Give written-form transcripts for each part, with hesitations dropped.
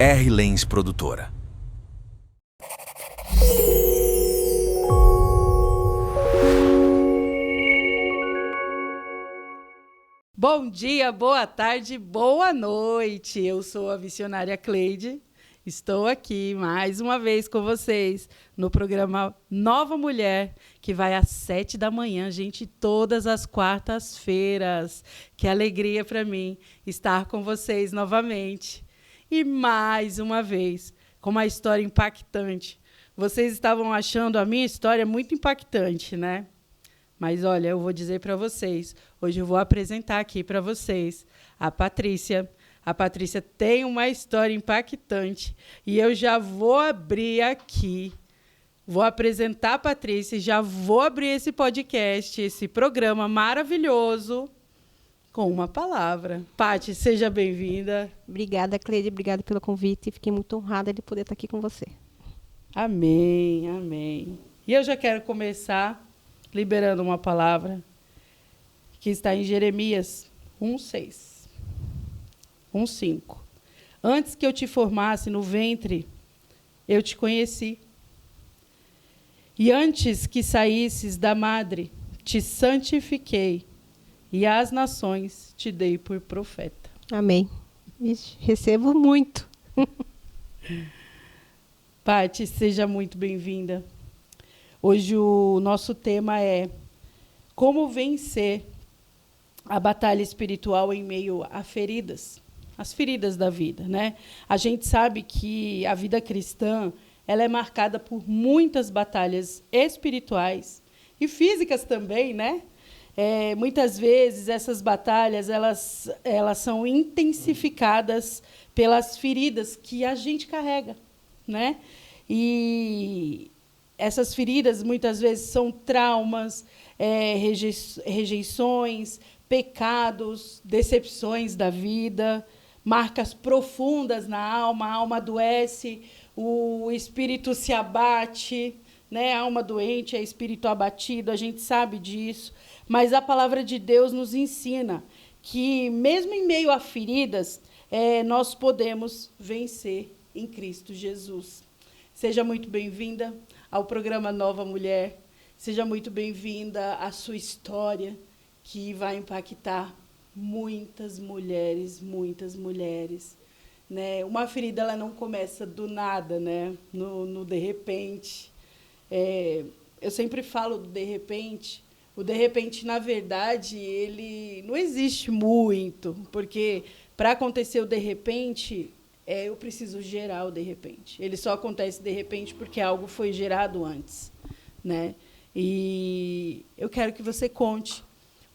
R. Lens Produtora. Bom dia, boa tarde, boa noite. Eu sou a missionária Cleide. Estou aqui mais uma vez com vocês no programa Nova Mulher, que vai às 7 da manhã, gente, todas as quartas-feiras. Que alegria para mim estar com vocês novamente. E mais uma vez, com uma história impactante. Vocês estavam achando a minha história muito impactante, né? Mas, olha, eu vou dizer para vocês, hoje eu vou apresentar aqui para vocês a Patrícia. A Patrícia tem uma história impactante e eu já vou abrir aqui, vou apresentar a Patrícia e já vou abrir esse podcast, esse programa maravilhoso, com uma palavra. Paty, seja bem-vinda. Obrigada, Cleide, obrigada pelo convite. Fiquei muito honrada de poder estar aqui com você. Amém, amém. E eu já quero começar liberando uma palavra que está em Jeremias 1:6, 1:5. Antes que eu te formasse no ventre, eu te conheci. E antes que saísses da madre, te santifiquei, e às nações te dei por profeta. Amém. Ixi, recebo muito. Paty, seja muito bem-vinda. Hoje o nosso tema é como vencer a batalha espiritual em meio a feridas, as feridas da vida, né? A gente sabe que a vida cristã ela é marcada por muitas batalhas espirituais e físicas também, né? Muitas vezes essas batalhas elas são intensificadas pelas feridas que a gente carrega, né? E essas feridas, muitas vezes, são traumas, rejeições, pecados, decepções da vida, marcas profundas na alma, a alma adoece, o espírito se abate, né? A alma doente é espírito abatido, a gente sabe disso, mas a palavra de Deus nos ensina que, mesmo em meio a feridas, nós podemos vencer em Cristo Jesus. Seja muito bem-vinda ao programa Nova Mulher. Seja muito bem-vinda à sua história, que vai impactar muitas mulheres, né? Uma ferida ela não começa do nada, né? No de repente. Eu sempre falo do de repente. O de repente, na verdade, ele não existe muito, porque para acontecer o de repente, eu preciso gerar o de repente. Ele só acontece de repente porque algo foi gerado antes, né? E eu quero que você conte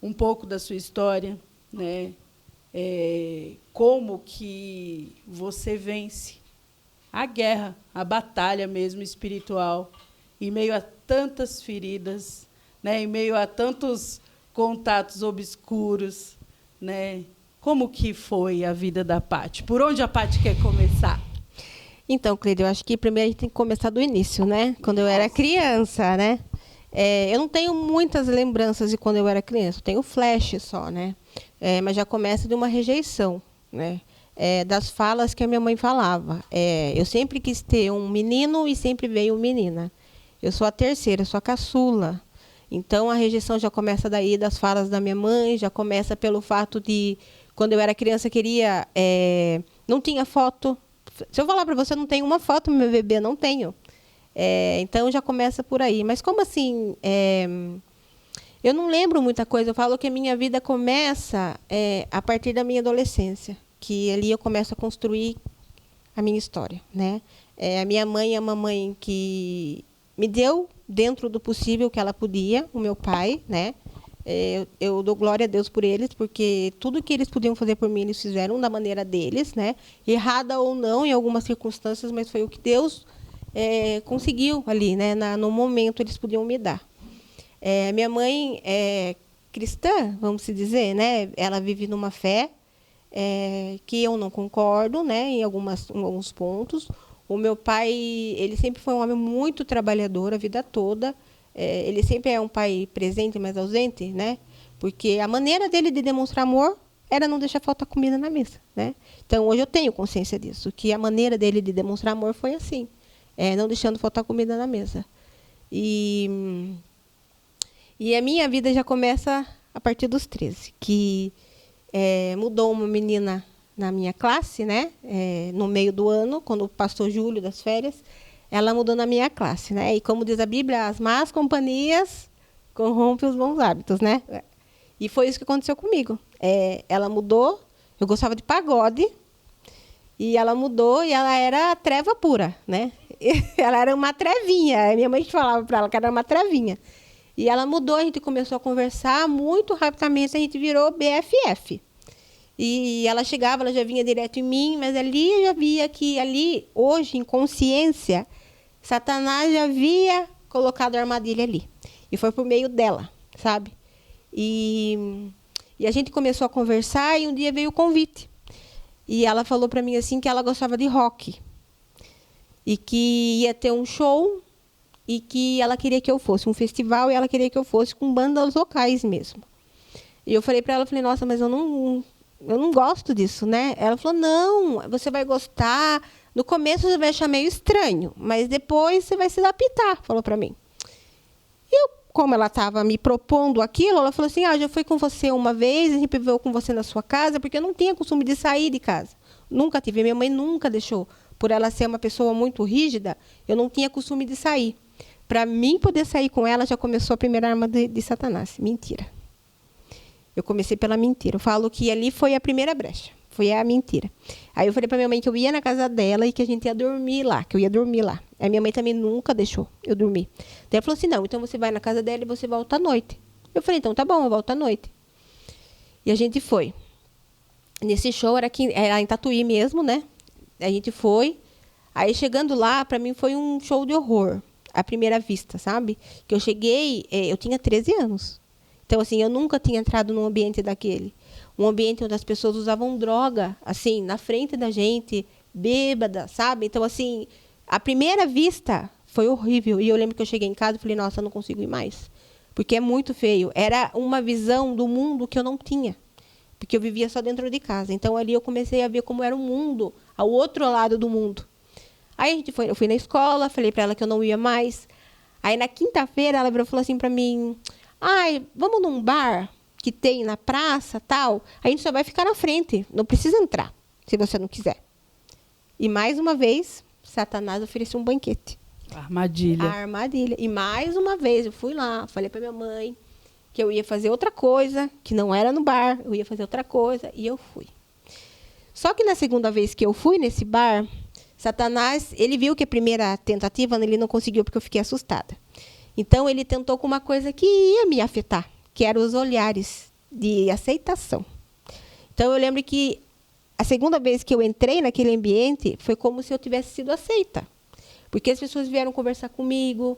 um pouco da sua história, né? Como que você vence a guerra, a batalha mesmo espiritual, em meio a tantas feridas, né? Em meio a tantos contatos obscuros, né? Como que foi a vida da Paty? Por onde a Paty quer começar? Então, Cleide, eu acho que primeiro a gente tem que começar do início, né? Quando eu era criança, né? Eu não tenho muitas lembranças de quando eu era criança, eu tenho flash só, né? Mas já começa de uma rejeição, né? Das falas que a minha mãe falava. Eu sempre quis ter um menino e sempre veio uma menina. Eu sou a terceira, sou a caçula. Então, a rejeição já começa daí, das falas da minha mãe, já começa pelo fato de, quando eu era criança, queria... não tinha foto. Se eu falar para você, não tenho uma foto do meu bebê, não tenho. Então, já começa por aí. Mas como assim? Eu não lembro muita coisa. Eu falo que a minha vida começa a partir da minha adolescência, que ali eu começo a construir a minha história, né? A minha mãe é uma mãe que me deu, dentro do possível que ela podia, o meu pai, né? Eu dou glória a Deus por eles, porque tudo que eles podiam fazer por mim, eles fizeram da maneira deles, né? Errada ou não, em algumas circunstâncias, mas foi o que Deus conseguiu ali, né? No momento, eles podiam me dar. Minha mãe é cristã, vamos se dizer, né? Ela vive numa fé que eu não concordo, né? Em alguns pontos. O meu pai, ele sempre foi um homem muito trabalhador a vida toda. Ele sempre é um pai presente, mas ausente, né? Porque a maneira dele de demonstrar amor era não deixar faltar comida na mesa, né? Então, hoje eu tenho consciência disso, que a maneira dele de demonstrar amor foi assim, não deixando faltar comida na mesa. E a minha vida já começa a partir dos 13, que mudou uma menina na minha classe, né? No meio do ano, quando passou julho das férias, ela mudou na minha classe, né? E como diz a Bíblia, as más companhias corrompem os bons hábitos, né? E foi isso que aconteceu comigo. Ela mudou, eu gostava de pagode, e ela mudou e ela era treva pura, né? Ela era uma trevinha. A minha mãe falava para ela que era uma trevinha. E ela mudou, a gente começou a conversar, muito rapidamente a gente virou BFF. E ela chegava, ela já vinha direto em mim, mas ali eu já via que ali, hoje, em consciência, Satanás já havia colocado a armadilha ali. E foi por meio dela, sabe? E a gente começou a conversar e um dia veio o convite. E ela falou para mim assim que ela gostava de rock. E que ia ter um show e que ela queria que eu fosse, um festival, e ela queria que eu fosse com bandas locais mesmo. E eu falei para ela, falei, nossa, mas eu não gosto disso, né? Ela falou, não, você vai gostar. No começo você vai achar meio estranho, mas depois você vai se adaptar, falou para mim. E eu, como ela estava me propondo aquilo, ela falou assim, eu já fui com você uma vez, a gente veio com você na sua casa, porque eu não tinha costume de sair de casa. Nunca tive, minha mãe nunca deixou. Por ela ser uma pessoa muito rígida, eu não tinha costume de sair. Para mim poder sair com ela, já começou a primeira arma de Satanás. Mentira. Eu comecei pela mentira. Eu falo que ali foi a primeira brecha. Foi a mentira. Aí eu falei para minha mãe que eu ia na casa dela e que a gente ia dormir lá, que eu ia dormir lá. Aí minha mãe também nunca deixou eu dormir. Daí ela falou assim, não, então você vai na casa dela e você volta à noite. Eu falei, então tá bom, eu volto à noite. E a gente foi. Nesse show, era em Tatuí mesmo, né? A gente foi. Aí, chegando lá, para mim foi um show de horror. À primeira vista, sabe? Que eu cheguei, eu tinha 13 anos. Então, assim, eu nunca tinha entrado num ambiente daquele. Um ambiente onde as pessoas usavam droga, assim, na frente da gente, bêbada, sabe? Então, assim, à primeira vista foi horrível. E eu lembro que eu cheguei em casa e falei, nossa, eu não consigo ir mais. Porque é muito feio. Era uma visão do mundo que eu não tinha. Porque eu vivia só dentro de casa. Então, ali eu comecei a ver como era o mundo, ao outro lado do mundo. Aí eu fui na escola, falei para ela que eu não ia mais. Aí, na quinta-feira, ela virou e falou assim para mim, vamos num bar que tem na praça, tal. A gente só vai ficar na frente, não precisa entrar, se você não quiser. E, mais uma vez, Satanás ofereceu um banquete. Armadilha. A armadilha. E, mais uma vez, eu fui lá, falei para minha mãe que eu ia fazer outra coisa, que não era no bar, eu ia fazer outra coisa, e eu fui. Só que na segunda vez que eu fui nesse bar, Satanás, ele viu que a primeira tentativa ele não conseguiu porque eu fiquei assustada. Então, ele tentou com uma coisa que ia me afetar, que eram os olhares de aceitação. Então, eu lembro que a segunda vez que eu entrei naquele ambiente foi como se eu tivesse sido aceita. Porque as pessoas vieram conversar comigo,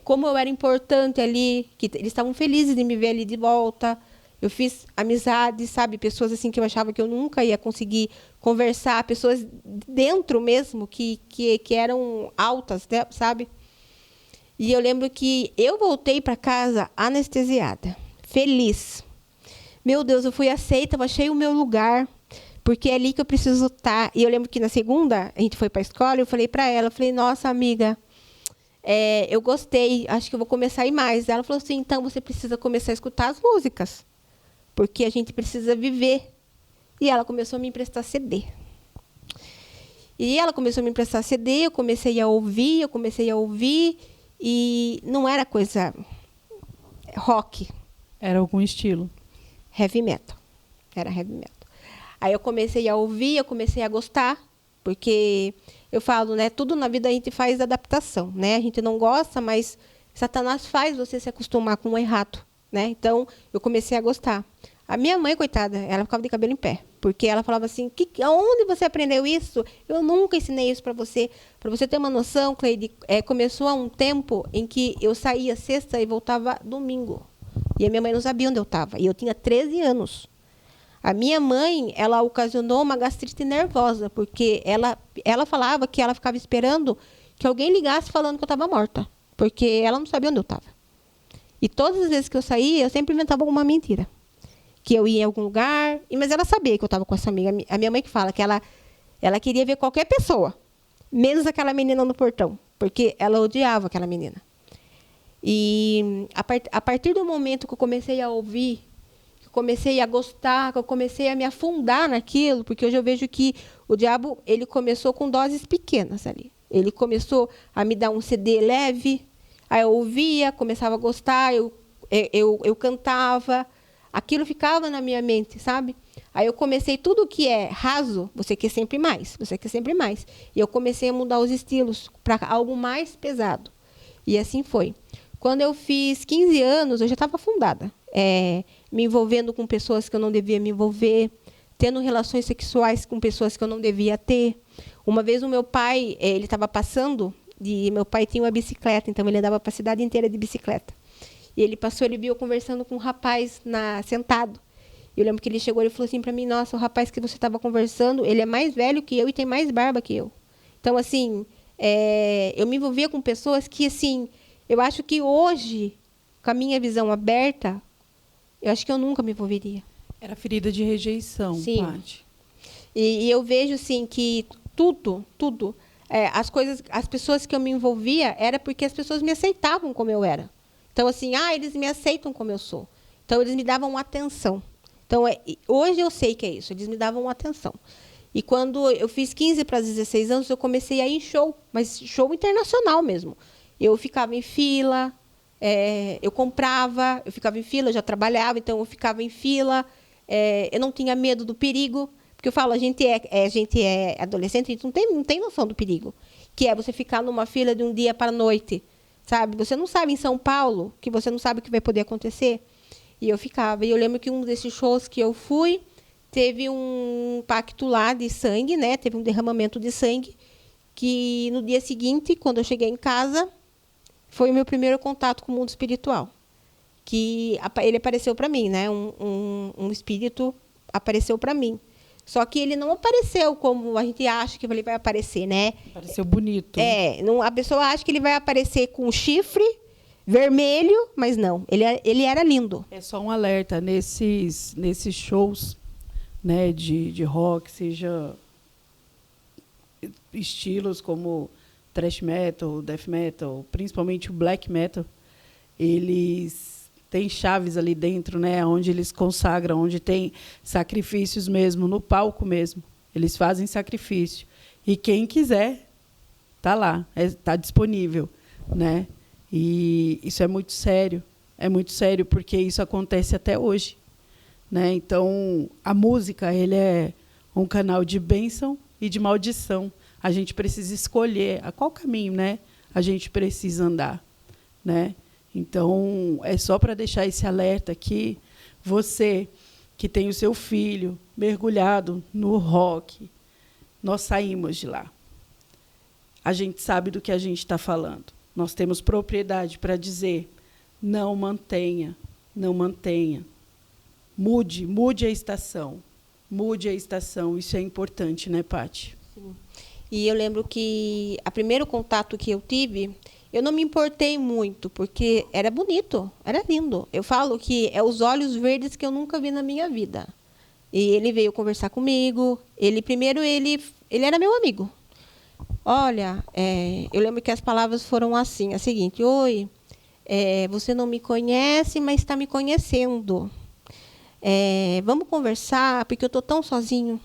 como eu era importante ali, que eles estavam felizes de me ver ali de volta. Eu fiz amizades, sabe? Pessoas assim que eu achava que eu nunca ia conseguir conversar, pessoas dentro mesmo que eram altas, sabe? E eu lembro que eu voltei para casa anestesiada, feliz. Meu Deus, eu fui aceita, eu achei o meu lugar, porque é ali que eu preciso estar. E eu lembro que na segunda, a gente foi para a escola, eu falei para ela, eu falei, nossa, amiga, eu gostei, acho que eu vou começar a ir mais. Ela falou assim, então você precisa começar a escutar as músicas, porque a gente precisa viver. E ela começou a me emprestar CD. E ela começou a me emprestar CD, eu comecei a ouvir, e não era coisa rock. Era algum estilo? Heavy metal. Era heavy metal. Aí eu comecei a ouvir, eu comecei a gostar, porque eu falo, né, tudo na vida a gente faz adaptação, né? A gente não gosta, mas Satanás faz você se acostumar com o errado, né? Então, eu comecei a gostar. A minha mãe, coitada, ela ficava de cabelo em pé, porque ela falava assim, onde você aprendeu isso? Eu nunca ensinei isso para você. Para você ter uma noção, Cleide, começou há um tempo em que eu saía sexta e voltava domingo. E a minha mãe não sabia onde eu estava. E eu tinha 13 anos. A minha mãe, ela ocasionou uma gastrite nervosa, porque ela falava que ela ficava esperando que alguém ligasse falando que eu estava morta, porque ela não sabia onde eu estava. E todas as vezes que eu saía, eu sempre inventava alguma mentira. que eu ia em algum lugar. Mas ela sabia que eu estava com essa amiga. A minha mãe que fala que ela queria ver qualquer pessoa, menos aquela menina no portão, porque ela odiava aquela menina. E a partir do momento que eu comecei a ouvir, que eu comecei a gostar, que eu comecei a me afundar naquilo, porque hoje eu vejo que o diabo ele começou com doses pequenas ali. Ele começou a me dar um CD leve, aí eu ouvia, começava a gostar, eu cantava, aquilo ficava na minha mente, sabe? Aí eu comecei, tudo que é raso, você quer sempre mais, você quer sempre mais. E eu comecei a mudar os estilos para algo mais pesado. E assim foi. Quando eu fiz 15 anos, eu já estava afundada. Me envolvendo com pessoas que eu não devia me envolver, tendo relações sexuais com pessoas que eu não devia ter. Uma vez o meu pai, ele estava passando, e meu pai tinha uma bicicleta, então ele andava para a cidade inteira de bicicleta. E ele passou, ele viu eu conversando com um rapaz sentado. Eu lembro que ele chegou e falou assim para mim, nossa, o rapaz que você estava conversando, ele é mais velho que eu e tem mais barba que eu. Então, assim, eu me envolvia com pessoas que, assim, eu acho que hoje, com a minha visão aberta, eu acho que eu nunca me envolveria. Era ferida de rejeição, sim. Paty. E eu vejo, assim, que tudo, as pessoas que eu me envolvia, era porque as pessoas me aceitavam como eu era. Então, assim, eles me aceitam como eu sou. Então, eles me davam atenção. Então, hoje eu sei que é isso, eles me davam atenção. E quando eu fiz 15 para 16 anos, eu comecei a ir em show, mas show internacional mesmo. Eu ficava em fila, eu comprava, eu ficava em fila, eu já trabalhava, então eu ficava em fila. Eu não tinha medo do perigo, porque eu falo, a gente é adolescente, a gente não tem noção do perigo, que é você ficar numa fila de um dia para a noite, sabe? Você não sabe em São Paulo, que você não sabe o que vai poder acontecer. E eu ficava. E eu lembro que um desses shows que eu fui, teve um pacto lá de sangue, né? Teve um derramamento de sangue, que no dia seguinte, quando eu cheguei em casa, foi o meu primeiro contato com o mundo espiritual. Que ele apareceu para mim, né? Um espírito apareceu para mim. Só que ele não apareceu como a gente acha que ele vai aparecer, né? Apareceu bonito. A pessoa acha que ele vai aparecer com chifre vermelho, mas não. Ele era lindo. É só um alerta. Nesses shows, né, de rock, seja estilos como thrash metal, death metal, principalmente o black metal, eles têm chaves ali dentro, né, onde eles consagram, onde tem sacrifícios mesmo, no palco mesmo. Eles fazem sacrifício. E quem quiser, tá lá, tá disponível, né? E isso é muito sério porque isso acontece até hoje, né? Então, a música, ele é um canal de bênção e de maldição. A gente precisa escolher a qual caminho, né, a gente precisa andar, né? Então, é só para deixar esse alerta aqui, você que tem o seu filho mergulhado no rock, nós saímos de lá. A gente sabe do que a gente está falando. Nós temos propriedade para dizer, não mantenha. Mude a estação. Isso é importante, né, Paty? Sim. E eu lembro que o primeiro contato que eu tive, eu não me importei muito, porque era bonito, era lindo. Eu falo que é os olhos verdes que eu nunca vi na minha vida. E ele veio conversar comigo. Ele era meu amigo. Olha, eu lembro que as palavras foram assim, a seguinte: oi, você não me conhece, mas está me conhecendo. Vamos conversar, porque eu estou tão sozinho.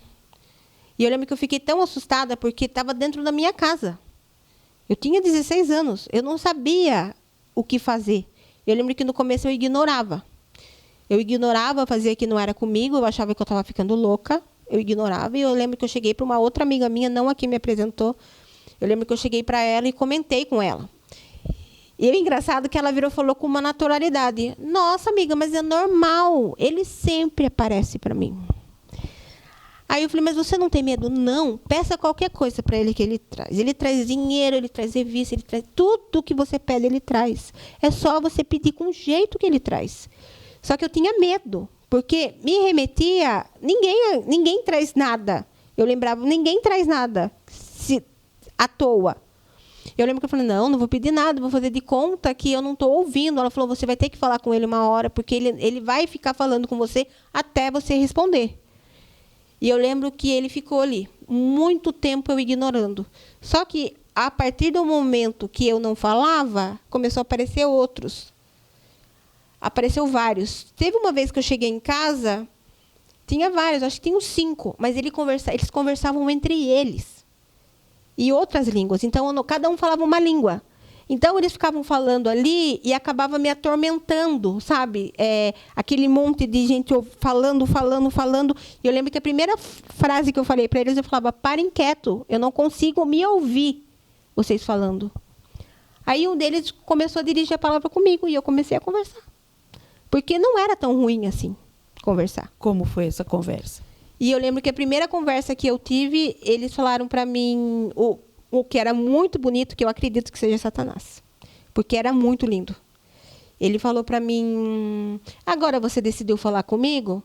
E eu lembro que eu fiquei tão assustada, porque estava dentro da minha casa. Eu tinha 16 anos, eu não sabia o que fazer. Eu lembro que no começo eu ignorava. Fazia que não era comigo, eu achava que eu estava ficando louca. Eu ignorava, e eu lembro que eu cheguei para uma outra amiga minha, não a que me apresentou. Eu lembro que eu cheguei para ela e comentei com ela. E o engraçado é que ela virou e falou com uma naturalidade: nossa, amiga, mas é normal, ele sempre aparece para mim. Aí eu falei: mas você não tem medo? Não, peça qualquer coisa para ele que ele traz. Ele traz dinheiro, ele traz revista, ele traz tudo que você pede, ele traz. É só você pedir com o jeito que ele traz. Só que eu tinha medo, porque me remetia, ninguém traz nada. Eu lembrava, ninguém traz nada à toa. Eu lembro que eu falei, não vou pedir nada, vou fazer de conta que eu não estou ouvindo. Ela falou, você vai ter que falar com ele uma hora, porque ele vai ficar falando com você até você responder. E eu lembro que ele ficou ali, muito tempo eu ignorando. Só que, a partir do momento que eu não falava, começou a aparecer outros. Apareceu vários. Teve uma vez que eu cheguei em casa, tinha vários, acho que tinha uns 5, mas eles conversavam entre eles. E outras línguas. Então, cada um falava uma língua. Então, eles ficavam falando ali e acabava me atormentando, sabe? Aquele monte de gente falando. E eu lembro que a primeira frase que eu falei para eles, eu falava, parem quieto, eu não consigo me ouvir vocês falando. Aí um deles começou a dirigir a palavra comigo e eu comecei a conversar. Porque não era tão ruim assim, conversar. Como foi essa conversa? E eu lembro que a primeira conversa que eu tive, eles falaram para mim o que era muito bonito, que eu acredito que seja Satanás. Porque era muito lindo. Ele falou para mim, agora você decidiu falar comigo?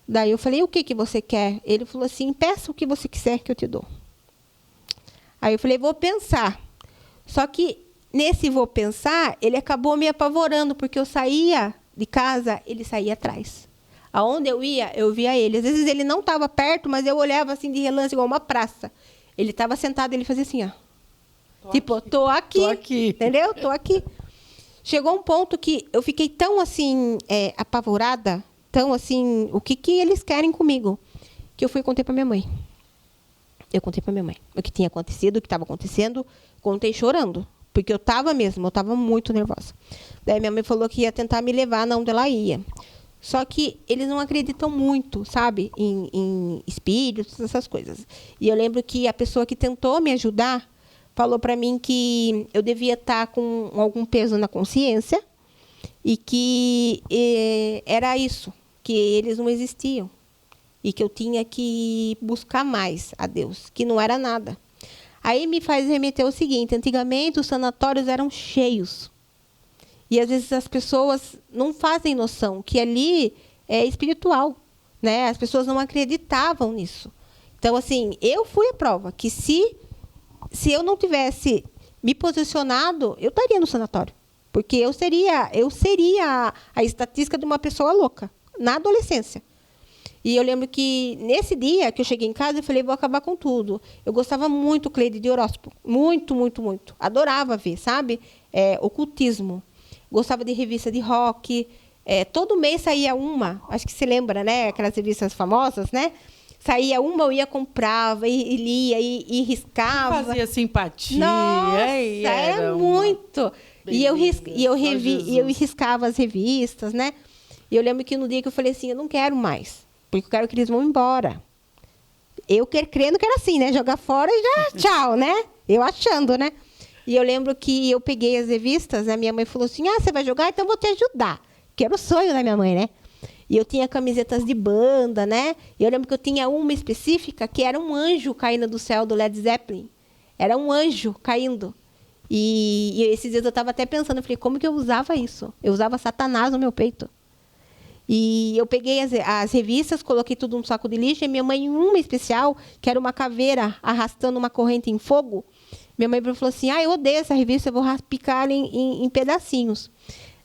Daí eu falei, o que você quer? Ele falou assim, peça o que você quiser que eu te dou. Aí eu falei, vou pensar. Só que nesse vou pensar, ele acabou me apavorando, porque eu saía de casa, ele saía atrás. Aonde eu ia, eu via ele. Às vezes ele não estava perto, mas eu olhava assim de relance, igual uma praça. Ele estava sentado, ele fazia assim, ó. Tô aqui. Tô aqui. Entendeu? Tô aqui. Chegou um ponto que eu fiquei tão assim, apavorada, tão assim, o que eles querem comigo? Que eu fui e contei para minha mãe. Eu contei para minha mãe o que tinha acontecido, o que estava acontecendo. Contei chorando, porque eu estava muito nervosa. Daí minha mãe falou que ia tentar me levar na onde ela ia. Só que eles não acreditam muito, sabe, em espíritos, essas coisas. E eu lembro que a pessoa que tentou me ajudar falou para mim que eu devia estar com algum peso na consciência e que era isso, que eles não existiam. E que eu tinha que buscar mais a Deus, que não era nada. Aí me faz remeter ao seguinte, antigamente os sanatórios eram cheios. E às vezes as pessoas não fazem noção que ali é espiritual, né? As pessoas não acreditavam nisso. Então, assim, eu fui a prova que se eu não tivesse me posicionado, eu estaria no sanatório. Porque eu seria a estatística de uma pessoa louca, na adolescência. E eu lembro que, nesse dia que eu cheguei em casa, eu falei, vou acabar com tudo. Eu gostava muito, Cleide, de horóscopo. Muito, muito, muito. Adorava ver, sabe? Ocultismo. Gostava de revista de rock. Todo mês saía uma. Acho que você lembra, né? Aquelas revistas famosas, né? Saía uma, eu ia, comprava, e lia, e riscava. Fazia simpatia. Nossa, era muito. E eu riscava as revistas, né? E eu lembro que no dia que eu falei assim, eu não quero mais. Porque eu quero que eles vão embora. Eu crendo que era assim, né? Jogar fora e já tchau, né? Eu achando, né? E eu lembro que eu peguei as revistas, a minha mãe falou assim, você vai jogar? Então eu vou te ajudar. Que era o sonho da minha mãe, né? E eu tinha camisetas de banda, né? E eu lembro que eu tinha uma específica que era um anjo caindo do céu do Led Zeppelin. Era um anjo caindo. E esses dias eu estava até pensando, eu falei, como que eu usava isso? Eu usava Satanás no meu peito. E eu peguei as revistas, coloquei tudo num saco de lixo, e minha mãe, uma especial, que era uma caveira arrastando uma corrente em fogo, minha mãe falou assim, eu odeio essa revista, eu vou picar ela em pedacinhos.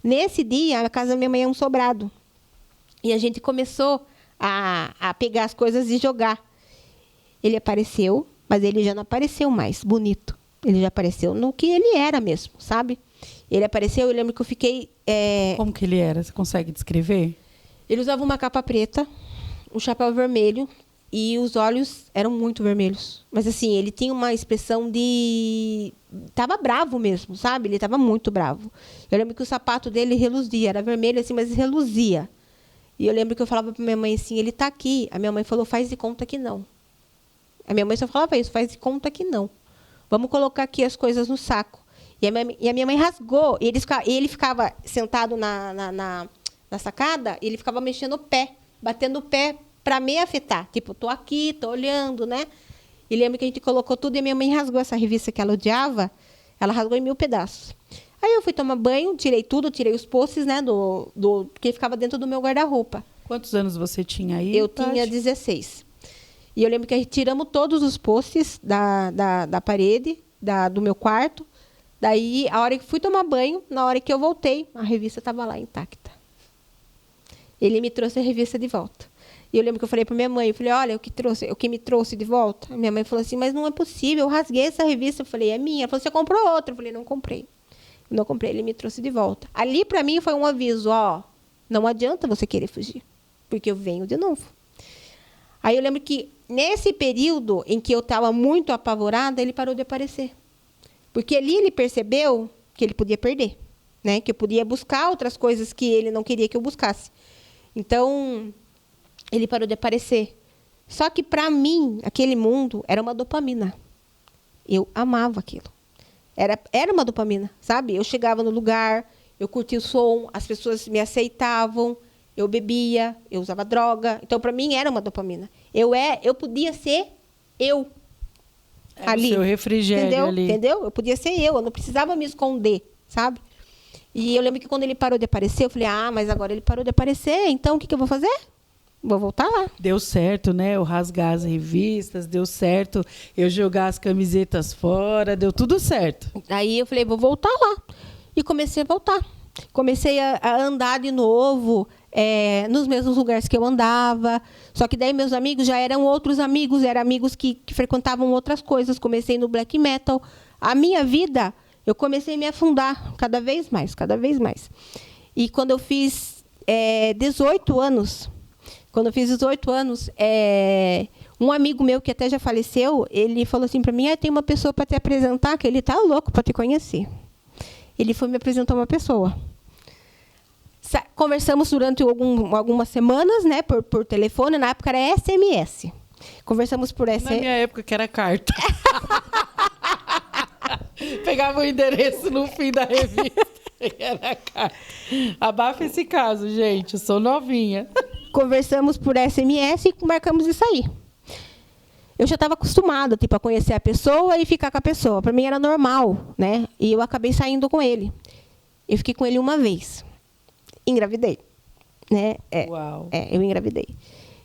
Nesse dia, a casa da minha mãe é um sobrado. E a gente começou a pegar as coisas e jogar. Ele apareceu, mas ele já não apareceu mais bonito. Ele já apareceu no que ele era mesmo, sabe? Ele apareceu, eu lembro que eu fiquei... Como que ele era? Você consegue descrever? Ele usava uma capa preta, um chapéu vermelho e os olhos eram muito vermelhos. Mas, assim, ele tinha uma expressão de... Tava bravo mesmo, sabe? Ele estava muito bravo. Eu lembro que o sapato dele reluzia. Era vermelho, assim, mas reluzia. E eu lembro que eu falava para minha mãe assim, ele está aqui. A minha mãe falou, faz de conta que não. A minha mãe só falava isso, faz de conta que não. Vamos colocar aqui as coisas no saco. E a minha mãe rasgou. E ele ficava sentado na sacada, e ele ficava mexendo o pé, batendo o pé para me afetar. Tipo, tô aqui, tô olhando, né? E lembro que a gente colocou tudo e a minha mãe rasgou essa revista que ela odiava. Ela rasgou em 1000 pedaços. Aí eu fui tomar banho, tirei tudo, tirei os posts, né? Que ficava dentro do meu guarda-roupa. Quantos anos você tinha aí? Eu tinha 16. E eu lembro que tiramos todos os posts da parede, do meu quarto. Daí, a hora que fui tomar banho, na hora que eu voltei, a revista estava lá intacta. Ele me trouxe a revista de volta. E eu lembro que eu falei para minha mãe, eu falei, olha, o que me trouxe de volta. A minha mãe falou assim, mas não é possível, eu rasguei essa revista. Eu falei, é minha. Ela falou, você comprou outra? Eu falei, não comprei. Eu não comprei, ele me trouxe de volta. Ali, para mim, foi um aviso, ó, não adianta você querer fugir, porque eu venho de novo. Aí eu lembro que, nesse período em que eu estava muito apavorada, ele parou de aparecer. Porque ali ele percebeu que ele podia perder, né? Que eu podia buscar outras coisas que ele não queria que eu buscasse. Então, ele parou de aparecer. Só que, para mim, aquele mundo era uma dopamina. Eu amava aquilo. Era uma dopamina, sabe? Eu chegava no lugar, eu curtia o som, as pessoas me aceitavam, eu bebia, eu usava droga. Então, para mim, era uma dopamina. Eu podia ser eu. Ali. O seu refrigério ali. Entendeu? Eu podia ser eu não precisava me esconder, sabe? E eu lembro que quando ele parou de aparecer, eu falei, mas agora ele parou de aparecer, então o que eu vou fazer? Vou voltar lá. Deu certo, né? Eu rasgar as revistas, deu certo eu jogar as camisetas fora, deu tudo certo. Aí eu falei, vou voltar lá. E comecei a voltar. Comecei a andar de novo, nos mesmos lugares que eu andava. Só que daí meus amigos já eram outros amigos, eram amigos que frequentavam outras coisas. Comecei no black metal. A minha vida, eu comecei a me afundar cada vez mais, cada vez mais. E quando eu fiz 18 anos, um amigo meu que até já faleceu, ele falou assim para mim, tem uma pessoa para te apresentar, que ele tá louco para te conhecer. Ele foi me apresentar uma pessoa. Conversamos durante algumas semanas, né, por telefone. Na época era SMS. Conversamos por SMS. Na minha época que era carta. Pegava o endereço no fim da revista. Era carta. Abafa esse caso, gente. Eu sou novinha. Conversamos por SMS e marcamos de sair. Eu já estava acostumada, a conhecer a pessoa e ficar com a pessoa. Para mim era normal, né? E eu acabei saindo com ele. Eu fiquei com ele uma vez. Engravidei, né? Uau. Eu engravidei.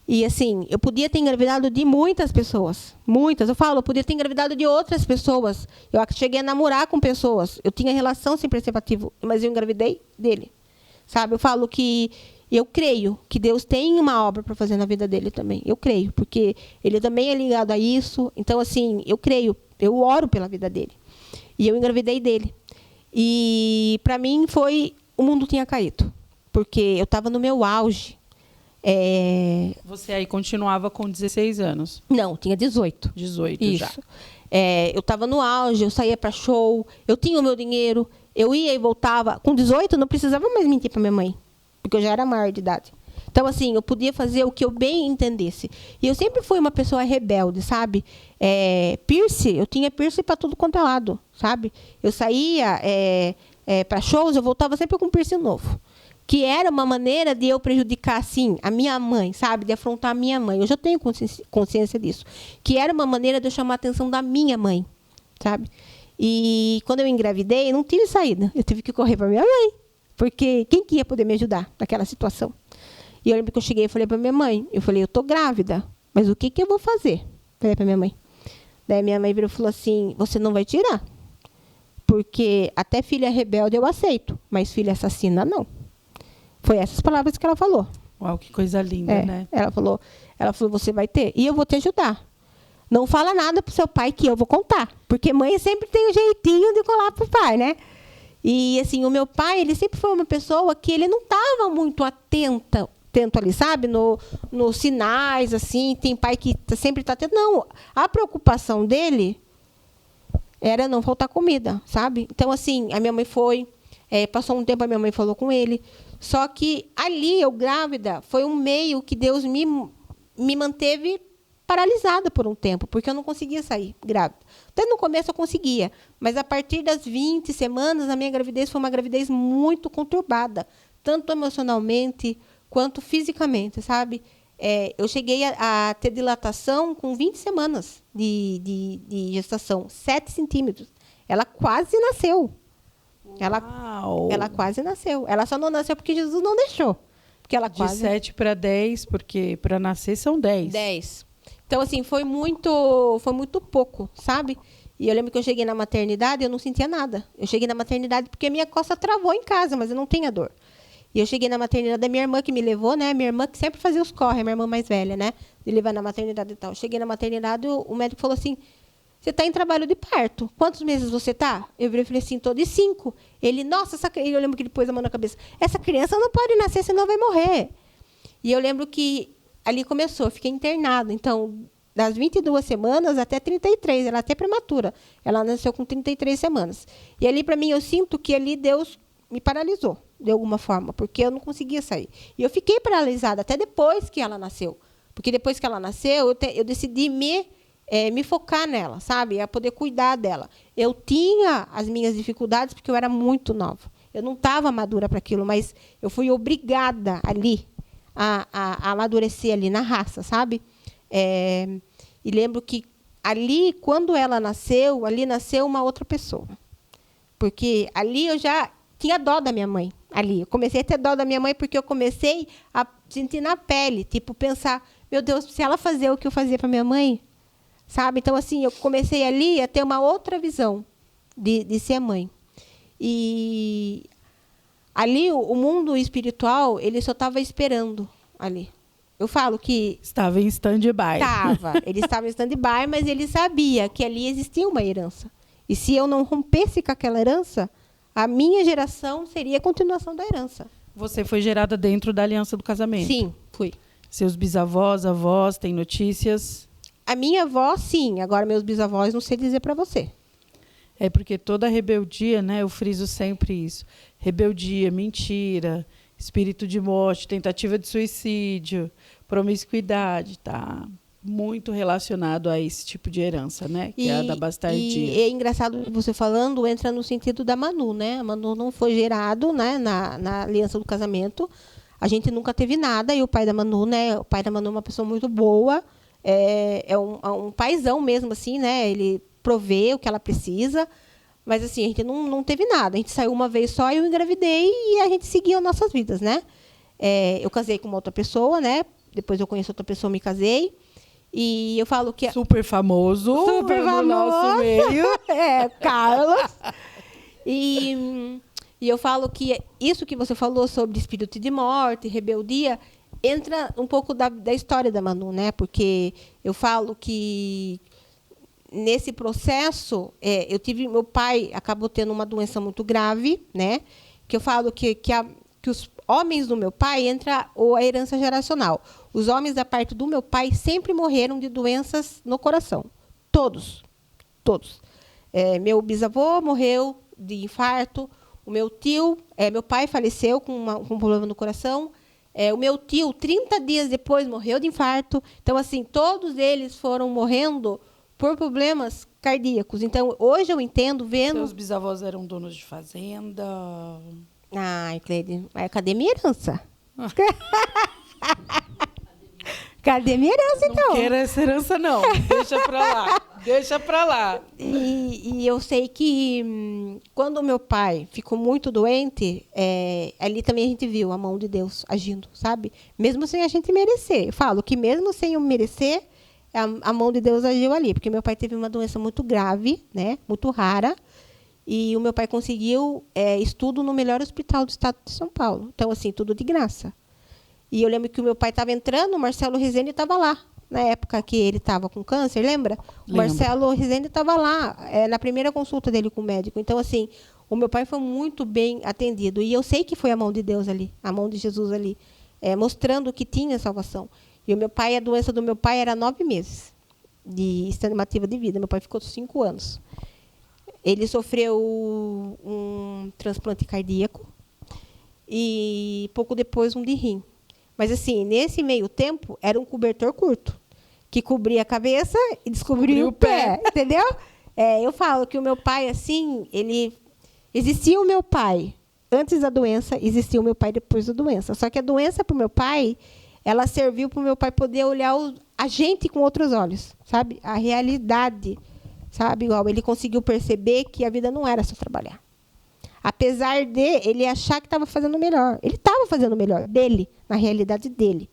E, assim, eu podia ter engravidado de muitas pessoas. Muitas. Eu podia ter engravidado de outras pessoas. Eu cheguei a namorar com pessoas. Eu tinha relação sem preservativo, mas eu engravidei dele. Sabe? Eu falo que eu creio que Deus tem uma obra para fazer na vida dele também. Eu creio, porque ele também é ligado a isso. Então, assim, eu creio, eu oro pela vida dele. E eu engravidei dele. E, para mim, o mundo tinha caído. Porque eu estava no meu auge. Você aí continuava com 16 anos? Não, tinha 18. 18 isso. Já. Eu estava no auge, eu saía para show, eu tinha o meu dinheiro, eu ia e voltava. Com 18, eu não precisava mais mentir para minha mãe. Porque eu já era maior de idade. Então, assim, eu podia fazer o que eu bem entendesse. E eu sempre fui uma pessoa rebelde, sabe? Piercing, eu tinha piercing para tudo quanto é lado, sabe? Eu saía para shows, eu voltava sempre com piercing novo. Que era uma maneira de eu prejudicar, assim, a minha mãe, sabe? De afrontar a minha mãe. Eu já tenho consciência disso. Que era uma maneira de eu chamar a atenção da minha mãe, sabe? E quando eu engravidei, não tive saída. Eu tive que correr para minha mãe. Porque quem que ia poder me ajudar naquela situação? E eu lembro que eu cheguei e falei para minha mãe, eu tô grávida, mas o que eu vou fazer? Falei para minha mãe. Daí minha mãe virou e falou assim, você não vai tirar. Porque até filha rebelde eu aceito, mas filha assassina não. Foi essas palavras que ela falou. Uau, que coisa linda, né? Ela falou, você vai ter, e eu vou te ajudar. Não fala nada pro seu pai que eu vou contar. Porque mãe sempre tem um jeitinho de colar pro pai, né? E, assim, o meu pai, ele sempre foi uma pessoa que ele não estava muito atento ali, sabe? Nos sinais, assim. Tem pai que sempre está atento. Não, a preocupação dele era não faltar comida, sabe? Então, assim, a minha mãe foi, passou um tempo, a minha mãe falou com ele. Só que ali, eu grávida, foi um meio que Deus me manteve paralisada por um tempo, porque eu não conseguia sair grávida. Até no começo eu conseguia, mas a partir das 20 semanas, a minha gravidez foi uma gravidez muito conturbada, tanto emocionalmente quanto fisicamente, sabe? Eu cheguei a ter dilatação com 20 semanas de gestação, 7 centímetros. Ela quase nasceu. Ela quase nasceu. Ela só não nasceu porque Jesus não deixou. Porque ela de 7 para 10, porque para nascer são 10. 10. Então, assim, foi muito pouco, sabe? E eu lembro que eu cheguei na maternidade e eu não sentia nada. Eu cheguei na maternidade porque a minha costa travou em casa, mas eu não tinha dor. E eu cheguei na maternidade da minha irmã que me levou, né? Minha irmã que sempre fazia os corre, a minha irmã mais velha, né? De levar na maternidade e tal. Cheguei na maternidade, o médico falou assim: você está em trabalho de parto. Quantos meses você está? Eu virei e falei assim, tô de 5. Ele, nossa, eu lembro que ele pôs a mão na cabeça. Essa criança não pode nascer, senão vai morrer. E eu lembro que ali começou, eu fiquei internada. Então, das 22 semanas até 33, ela até prematura. Ela nasceu com 33 semanas. E ali, para mim, eu sinto que ali Deus me paralisou, de alguma forma, porque eu não conseguia sair. E eu fiquei paralisada até depois que ela nasceu. Porque depois que ela nasceu, eu decidi me focar nela, sabe? A poder cuidar dela. Eu tinha as minhas dificuldades porque eu era muito nova. Eu não estava madura para aquilo, mas eu fui obrigada ali a amadurecer ali na raça, sabe? E lembro que ali, quando ela nasceu, ali nasceu uma outra pessoa. Porque ali eu já tinha dó da minha mãe. Ali, eu comecei a ter dó da minha mãe porque eu comecei a sentir na pele, tipo, pensar, meu Deus, se ela fazer o que eu fazia para minha mãe, sabe? Então, assim, eu comecei ali a ter uma outra visão de ser mãe. E ali, o mundo espiritual, ele só estava esperando ali. Eu falo que... Estava em stand-by. Ele estava em stand-by, mas ele sabia que ali existia uma herança. E se eu não rompesse com aquela herança, a minha geração seria a continuação da herança. Você foi gerada dentro da aliança do casamento? Sim, fui. Seus bisavós, avós, têm notícias? A minha avó, sim. Agora, meus bisavós, não sei dizer para você. É porque toda rebeldia, né? Eu friso sempre isso. Rebeldia, mentira, espírito de morte, tentativa de suicídio, promiscuidade, tá muito relacionado a esse tipo de herança, né? Que é a da bastardia. E é engraçado você falando, entra no sentido da Manu, né? A Manu não foi gerado, né, na aliança do casamento. A gente nunca teve nada. E o pai da Manu, né? O pai da Manu é uma pessoa muito boa. É um paizão mesmo, assim, né? Ele provê o que ela precisa. Mas, assim, a gente não teve nada. A gente saiu uma vez só e eu engravidei e a gente seguiu as nossas vidas, né? Eu casei com uma outra pessoa, né? Depois eu conheci outra pessoa, me casei. E eu falo que... Super famoso no nosso meio. Carlos. E eu falo que isso que você falou sobre espírito de morte, rebeldia, entra um pouco da história da Manu, né? Porque eu falo que nesse processo, meu pai acabou tendo uma doença muito grave, né? Que eu falo que os homens do meu pai entra a herança geracional. Os homens da parte do meu pai sempre morreram de doenças no coração. Todos. Meu bisavô morreu de infarto. O meu tio, meu pai faleceu com um problema no coração. O meu tio, 30 dias depois, morreu de infarto. Então, assim, todos eles foram morrendo por problemas cardíacos. Então, hoje eu entendo, vendo... Seus bisavós eram donos de fazenda? Ai, Cleide, cadê minha herança? Cadê minha herança, então? Não quero essa herança, não. Deixa pra lá. E eu sei que quando o meu pai ficou muito doente, ali também a gente viu a mão de Deus agindo, sabe? Mesmo sem a gente merecer. Eu falo que mesmo sem eu merecer, a mão de Deus agiu ali. Porque meu pai teve uma doença muito grave, né? Muito rara. E o meu pai conseguiu estudo no melhor hospital do estado de São Paulo. Então, assim, tudo de graça. E eu lembro que o meu pai estava entrando, o Marcelo Rezende estava lá. Na época que ele estava com câncer, lembra? O Marcelo Rezende estava lá, na primeira consulta dele com o médico. Então, assim, o meu pai foi muito bem atendido. E eu sei que foi a mão de Deus ali, a mão de Jesus ali, mostrando que tinha salvação. E a doença do meu pai era 9 meses de estimativa de vida. Meu pai ficou 5 anos. Ele sofreu um transplante cardíaco e, pouco depois, um de rim. Mas, assim, nesse meio tempo, era um cobertor curto, que cobria a cabeça e descobria o pé, entendeu? Eu falo que o meu pai, assim, existia o meu pai antes da doença, existia o meu pai depois da doença. Só que a doença, para o meu pai, ela serviu para o meu pai poder olhar a gente com outros olhos, sabe? A realidade, sabe? Igual ele conseguiu perceber que a vida não era só trabalhar. Apesar de ele achar que estava fazendo o melhor. Ele estava fazendo o melhor dele, na realidade dele.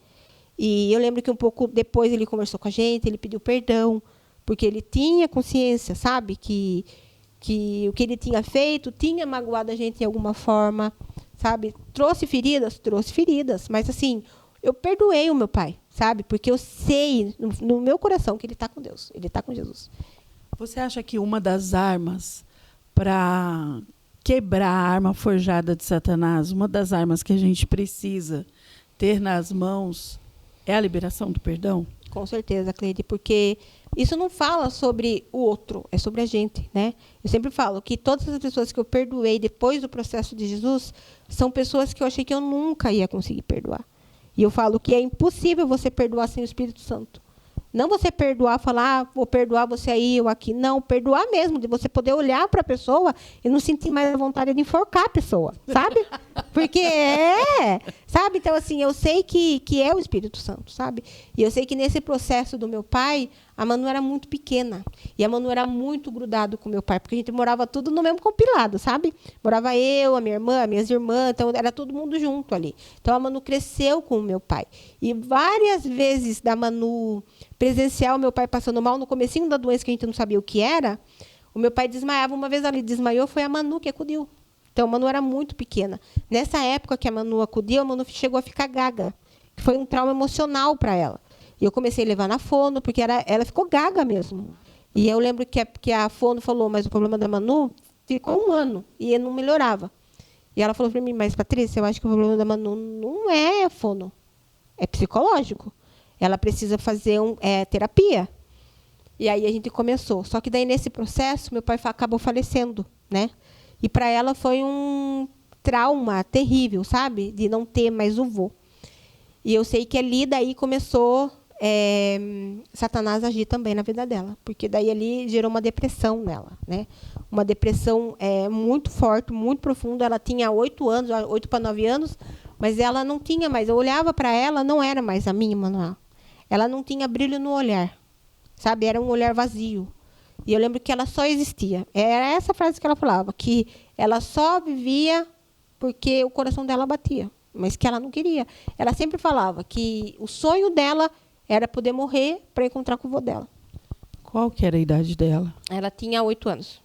E eu lembro que um pouco depois ele conversou com a gente, ele pediu perdão, porque ele tinha consciência, sabe? Que o que ele tinha feito tinha magoado a gente em alguma forma, sabe? Trouxe feridas, mas assim, eu perdoei o meu pai, sabe? Porque eu sei no meu coração que ele está com Deus, ele está com Jesus. Você acha que uma das armas para quebrar a arma forjada de Satanás, uma das armas que a gente precisa ter nas mãos é a liberação do perdão? Com certeza, Cleide, porque isso não fala sobre o outro, é sobre a gente, né? Eu sempre falo que todas as pessoas que eu perdoei depois do processo de Jesus são pessoas que eu achei que eu nunca ia conseguir perdoar. E eu falo que é impossível você perdoar sem o Espírito Santo. Não você perdoar, falar, vou perdoar você aí ou aqui. Não, perdoar mesmo, de você poder olhar para a pessoa e não sentir mais a vontade de enforcar a pessoa, sabe? Porque sabe? Então, assim, eu sei que é o Espírito Santo, sabe? E eu sei que nesse processo do meu pai, a Manu era muito pequena. E a Manu era muito grudado com meu pai, porque a gente morava tudo no mesmo compilado, sabe? Morava eu, a minha irmã, as minhas irmãs, então era todo mundo junto ali. Então, a Manu cresceu com o meu pai. E várias vezes da Manu presenciar o meu pai passando mal, no comecinho da doença que a gente não sabia o que era, o meu pai desmaiava. Uma vez ali desmaiou, foi a Manu que acudiu. Então, a Manu era muito pequena. Nessa época que a Manu acudiu, a Manu chegou a ficar gaga. Foi um trauma emocional para ela. E eu comecei a levar na fono, porque ela ficou gaga mesmo. E eu lembro que a fono falou, mas o problema da Manu ficou 1 ano e ele não melhorava. E ela falou para mim, mas Patrícia, eu acho que o problema da Manu não é fono, é psicológico. Ela precisa fazer terapia. E aí a gente começou. Só que daí, nesse processo, meu pai acabou falecendo, né? E para ela foi um trauma terrível, sabe? De não ter mais o vô. E eu sei que ali, daí, começou Satanás agir também na vida dela. Porque daí ali gerou uma depressão nela, né? Uma depressão muito forte, muito profunda. Ela tinha 8 anos, 8 para 9 anos, mas ela não tinha mais. Eu olhava para ela, não era mais a minha, Manuel. Ela não tinha brilho no olhar, sabe? Era um olhar vazio. E eu lembro que ela só existia. Era essa frase que ela falava, que ela só vivia porque o coração dela batia, mas que ela não queria. Ela sempre falava que o sonho dela era poder morrer para encontrar com o vô dela. Qual que era a idade dela? Ela tinha 8 anos.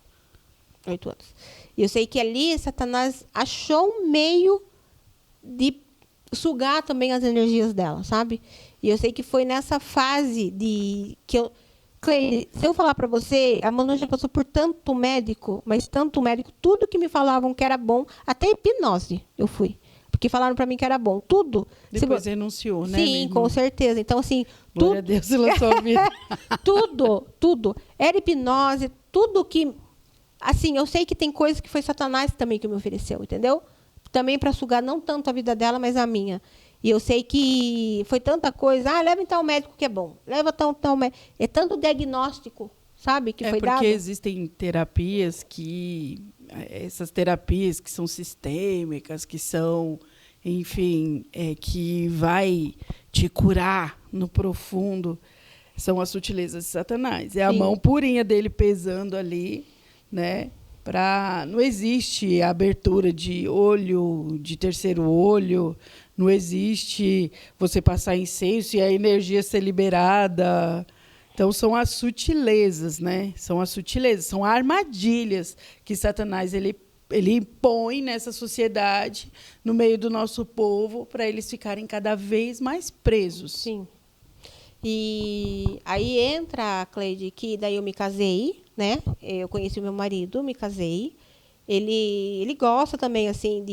8 anos. E eu sei que ali Satanás achou um meio de sugar também as energias dela, sabe? E eu sei que foi nessa fase Cleide, se eu falar para você, a Manu já passou por tanto médico, mas tanto médico, tudo que me falavam que era bom, até hipnose eu fui. Porque falaram para mim que era bom, tudo. Depois renunciou, né? Sim, com certeza. Então, assim... Glória a Deus pela sua vida. Tudo. Era hipnose, tudo que... Assim, eu sei que tem coisas que foi Satanás também que me ofereceu, entendeu? Também para sugar não tanto a vida dela, mas a minha. E eu sei que foi tanta coisa. Leva então o médico que é bom. Leva tal médico. É tanto diagnóstico, sabe, que foi dado. Porque existem terapias essas terapias que são sistêmicas, que são, enfim, que vai te curar no profundo, são as sutilezas de Satanás. É a mão purinha dele pesando ali, né? Não existe abertura de olho, de terceiro olho, não existe você passar incenso e a energia ser liberada. Então, são as sutilezas, né? São as sutilezas, são armadilhas que Satanás ele põe nessa sociedade, no meio do nosso povo, para eles ficarem cada vez mais presos. Sim. E aí entra, Cleide, que daí eu me casei, né? Eu conheci o meu marido, me casei. Ele gosta também, assim,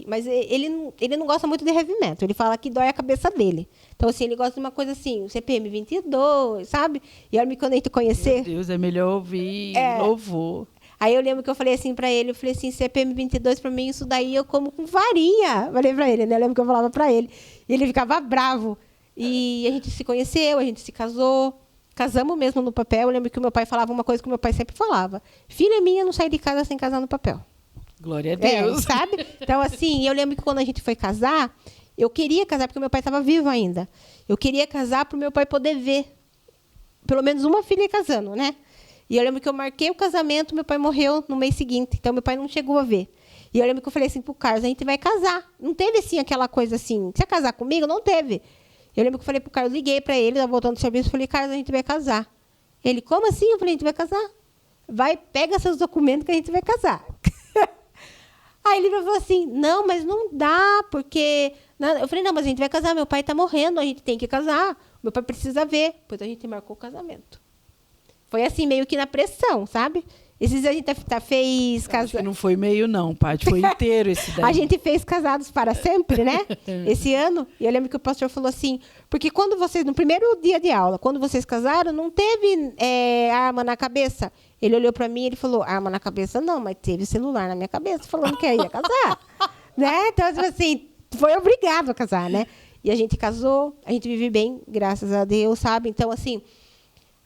mas ele não gosta muito de heavy metal. Ele fala que dói a cabeça dele. Então, assim, ele gosta de uma coisa assim, o CPM 22, sabe? E olha, quando a gente conhecer... Meu Deus, é melhor ouvir louvor. Aí eu lembro que eu falei assim para ele, eu falei assim, CPM 22 para mim, isso daí eu como com varinha. Falei para ele, né? Eu lembro que eu falava para ele. E ele ficava bravo. E a gente se conheceu, a gente se casou. Casamos mesmo no papel. Eu lembro que o meu pai falava uma coisa que o meu pai sempre falava. Filha minha não sai de casa sem casar no papel. Glória a Deus. Sabe? Então, assim, eu lembro que quando a gente foi casar, eu queria casar porque o meu pai estava vivo ainda. Eu queria casar para o meu pai poder ver pelo menos uma filha casando, né? E eu lembro que eu marquei o casamento, meu pai morreu no mês seguinte. Então, meu pai não chegou a ver. E eu lembro que eu falei assim pro Carlos, a gente vai casar. Não teve, assim, aquela coisa assim, você casar comigo? Não teve. Eu lembro que eu falei pro Carlos, liguei para ele, voltando do serviço, falei, Carlos, a gente vai casar. Ele, como assim? Eu falei, a gente vai casar. Vai, pega seus documentos que a gente vai casar. Aí ele falou assim, não, mas não dá, porque... Eu falei, não, mas a gente vai casar, meu pai está morrendo, a gente tem que casar. Meu pai precisa ver. Depois a gente marcou o casamento. Foi assim, meio que na pressão, sabe? Esses a gente fez casamento. Não foi meio, não, Paty. Foi inteiro esse daí. A gente fez Casados para Sempre, né? Esse ano. E eu lembro que o pastor falou assim, porque quando vocês, no primeiro dia de aula, quando vocês casaram, não teve arma na cabeça. Ele olhou para mim e ele falou, arma na cabeça não, mas teve celular na minha cabeça falando que ia casar. Né? Então, assim, foi obrigado a casar, né? E a gente casou, a gente vive bem, graças a Deus, sabe? Então, assim...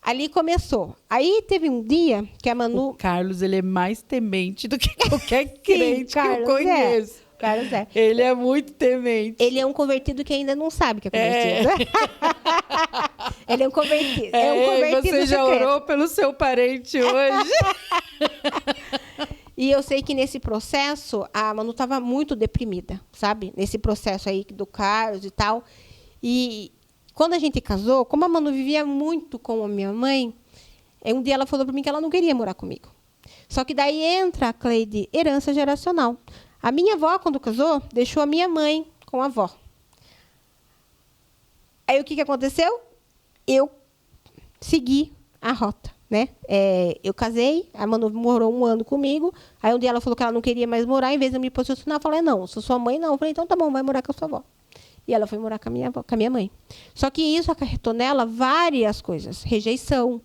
Ali começou. Aí teve um dia que a Manu... O Carlos, ele é mais temente do que qualquer crente que eu conheço. Carlos é. Ele é muito temente. Ele é um convertido que ainda não sabe que é convertido. Ele é um convertido. É um convertido você já secreto. orou pelo seu parente hoje? E eu sei que nesse processo, a Manu estava muito deprimida, sabe? Nesse processo aí do Carlos e tal. E... Quando a gente casou, como a Manu vivia muito com a minha mãe, um dia ela falou para mim que ela não queria morar comigo. Só que daí entra, Cleide, herança geracional. A minha avó, quando casou, deixou a minha mãe com a avó. Aí o que aconteceu? Eu segui a rota, né? Eu casei, a Manu morou 1 ano comigo. Aí um dia ela falou que ela não queria mais morar, em vez de eu me posicionar, eu falei, não, sou sua mãe, não. Eu falei, então tá bom, vai morar com a sua avó. E ela foi morar com a minha mãe. Só que isso acarretou nela várias coisas. Rejeição.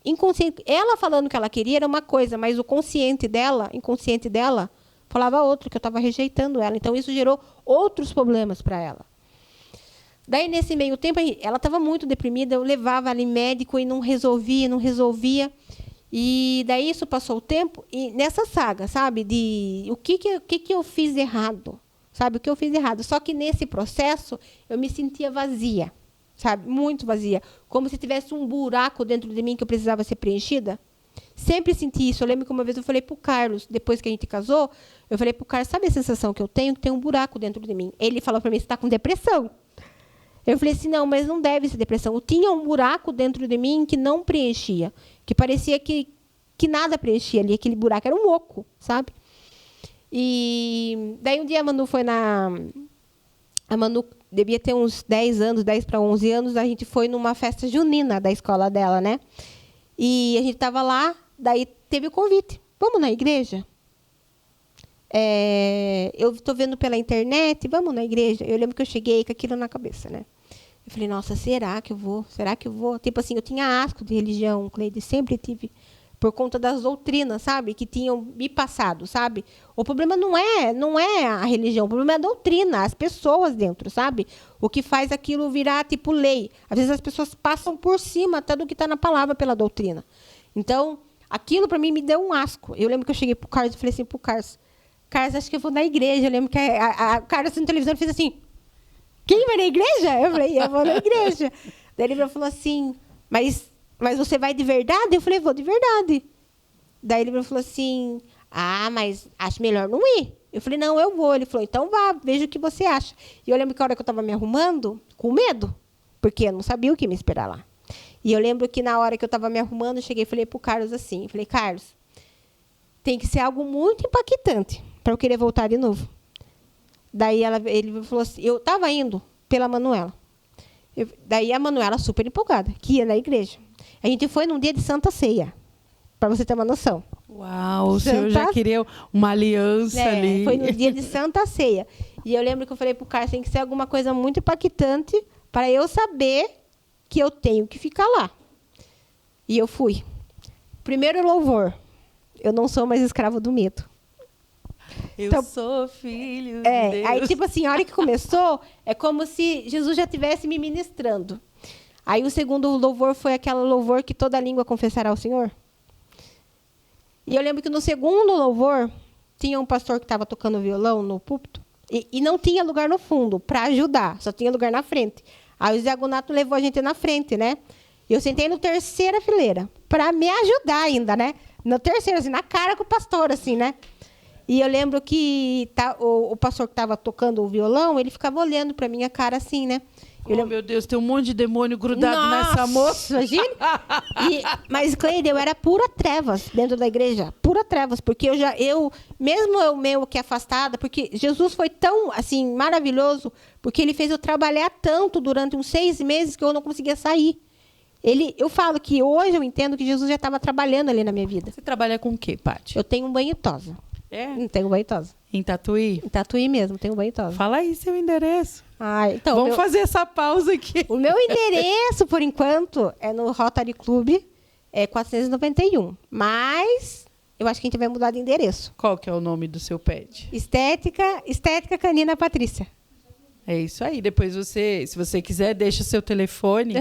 Inconsciente. Ela falando que ela queria era uma coisa, mas o inconsciente dela, falava outra, que eu estava rejeitando ela. Então, isso gerou outros problemas para ela. Daí, nesse meio tempo, ela estava muito deprimida. Eu levava ela em médico e não resolvia. E daí, isso passou o tempo. E nessa saga, sabe? De o que eu fiz de errado? Sabe, o que eu fiz errado. Só que nesse processo, eu me sentia vazia, sabe? Muito vazia. Como se tivesse um buraco dentro de mim que eu precisava ser preenchida. Sempre senti isso. Eu lembro que uma vez eu falei para o Carlos, depois que a gente casou, eu falei para o Carlos, sabe a sensação que eu tenho? Que tem um buraco dentro de mim. Ele falou para mim, você está com depressão. Eu falei assim, não, mas não deve ser depressão. Eu tinha um buraco dentro de mim que não preenchia. Que parecia que nada preenchia ali. Aquele buraco era um oco, sabe? E daí um dia a Manu foi a Manu devia ter uns 10 anos, 10 para 11 anos, a gente foi numa festa junina da escola dela, né? E a gente estava lá, daí teve o convite. Vamos na igreja? Eu estou vendo pela internet, vamos na igreja? Eu lembro que eu cheguei com aquilo na cabeça, né? Eu falei, nossa, será que eu vou? Será que eu vou? Tipo assim, eu tinha asco de religião, Cleide, sempre tive... Por conta das doutrinas, sabe? Que tinham me passado, sabe? O problema não é a religião, o problema é a doutrina, as pessoas dentro, sabe? O que faz aquilo virar tipo lei. Às vezes as pessoas passam por cima até do que está na palavra pela doutrina. Então, aquilo para mim me deu um asco. Eu lembro que eu cheguei pro Carlos e falei assim pro Carlos, acho que eu vou na igreja. Eu lembro que a Carlos na televisão fez assim, quem vai na igreja? Eu falei, eu vou na igreja. Daí ele falou assim, mas você vai de verdade? Eu falei, vou de verdade. Daí ele falou assim, mas acho melhor não ir. Eu falei, não, eu vou. Ele falou, então vá, veja o que você acha. E eu lembro que a hora que eu estava me arrumando, com medo, porque eu não sabia o que me esperar lá. E eu lembro que na hora que eu estava me arrumando, eu cheguei e falei para o Carlos assim, eu falei, Carlos, tem que ser algo muito impactante para eu querer voltar de novo. Daí ele falou assim, eu estava indo pela Manuela. Daí a Manuela super empolgada, que ia na igreja. A gente foi num dia de Santa Ceia, para você ter uma noção. Uau, o senhor já queria uma aliança ali. Foi no dia de Santa Ceia. E eu lembro que eu falei para o Carlos, tem que ser alguma coisa muito impactante para eu saber que eu tenho que ficar lá. E eu fui. Primeiro louvor, eu não sou mais escravo do medo. Eu sou filho de Deus. Aí, tipo assim, a hora que começou, é como se Jesus já estivesse me ministrando. Aí o segundo louvor foi aquele louvor que toda língua confessará ao Senhor. E eu lembro que no segundo louvor, tinha um pastor que estava tocando violão no púlpito, e não tinha lugar no fundo para ajudar, só tinha lugar na frente. Aí o Zé Gonato levou a gente na frente, né? E eu sentei na terceira fileira, para me ajudar ainda, né? Na terceira, assim, na cara com o pastor, assim, né? E eu lembro que o pastor que estava tocando o violão, ele ficava olhando para minha cara assim, né? Meu Deus, tem um monte de demônio grudado nessa moça. Imagina. Mas, Cleide, eu era pura trevas dentro da igreja. Pura trevas. Porque mesmo eu meio que afastada, porque Jesus foi tão, assim, maravilhoso, porque ele fez eu trabalhar tanto durante uns 6 meses que eu não conseguia sair. Eu falo que hoje eu entendo que Jesus já estava trabalhando ali na minha vida. Você trabalha com o quê, Paty? Eu tenho um banho tosa. É? Tenho banho tosa. Em Tatuí? Em Tatuí mesmo, tenho banho tosa. Fala aí seu endereço. Então, vamos fazer essa pausa aqui. O meu endereço, por enquanto, é no Rotary Club, 491. Mas eu acho que a gente vai mudar de endereço. Qual que é o nome do seu pet? Estética Canina Patrícia. É isso aí. Depois se você quiser, deixa seu telefone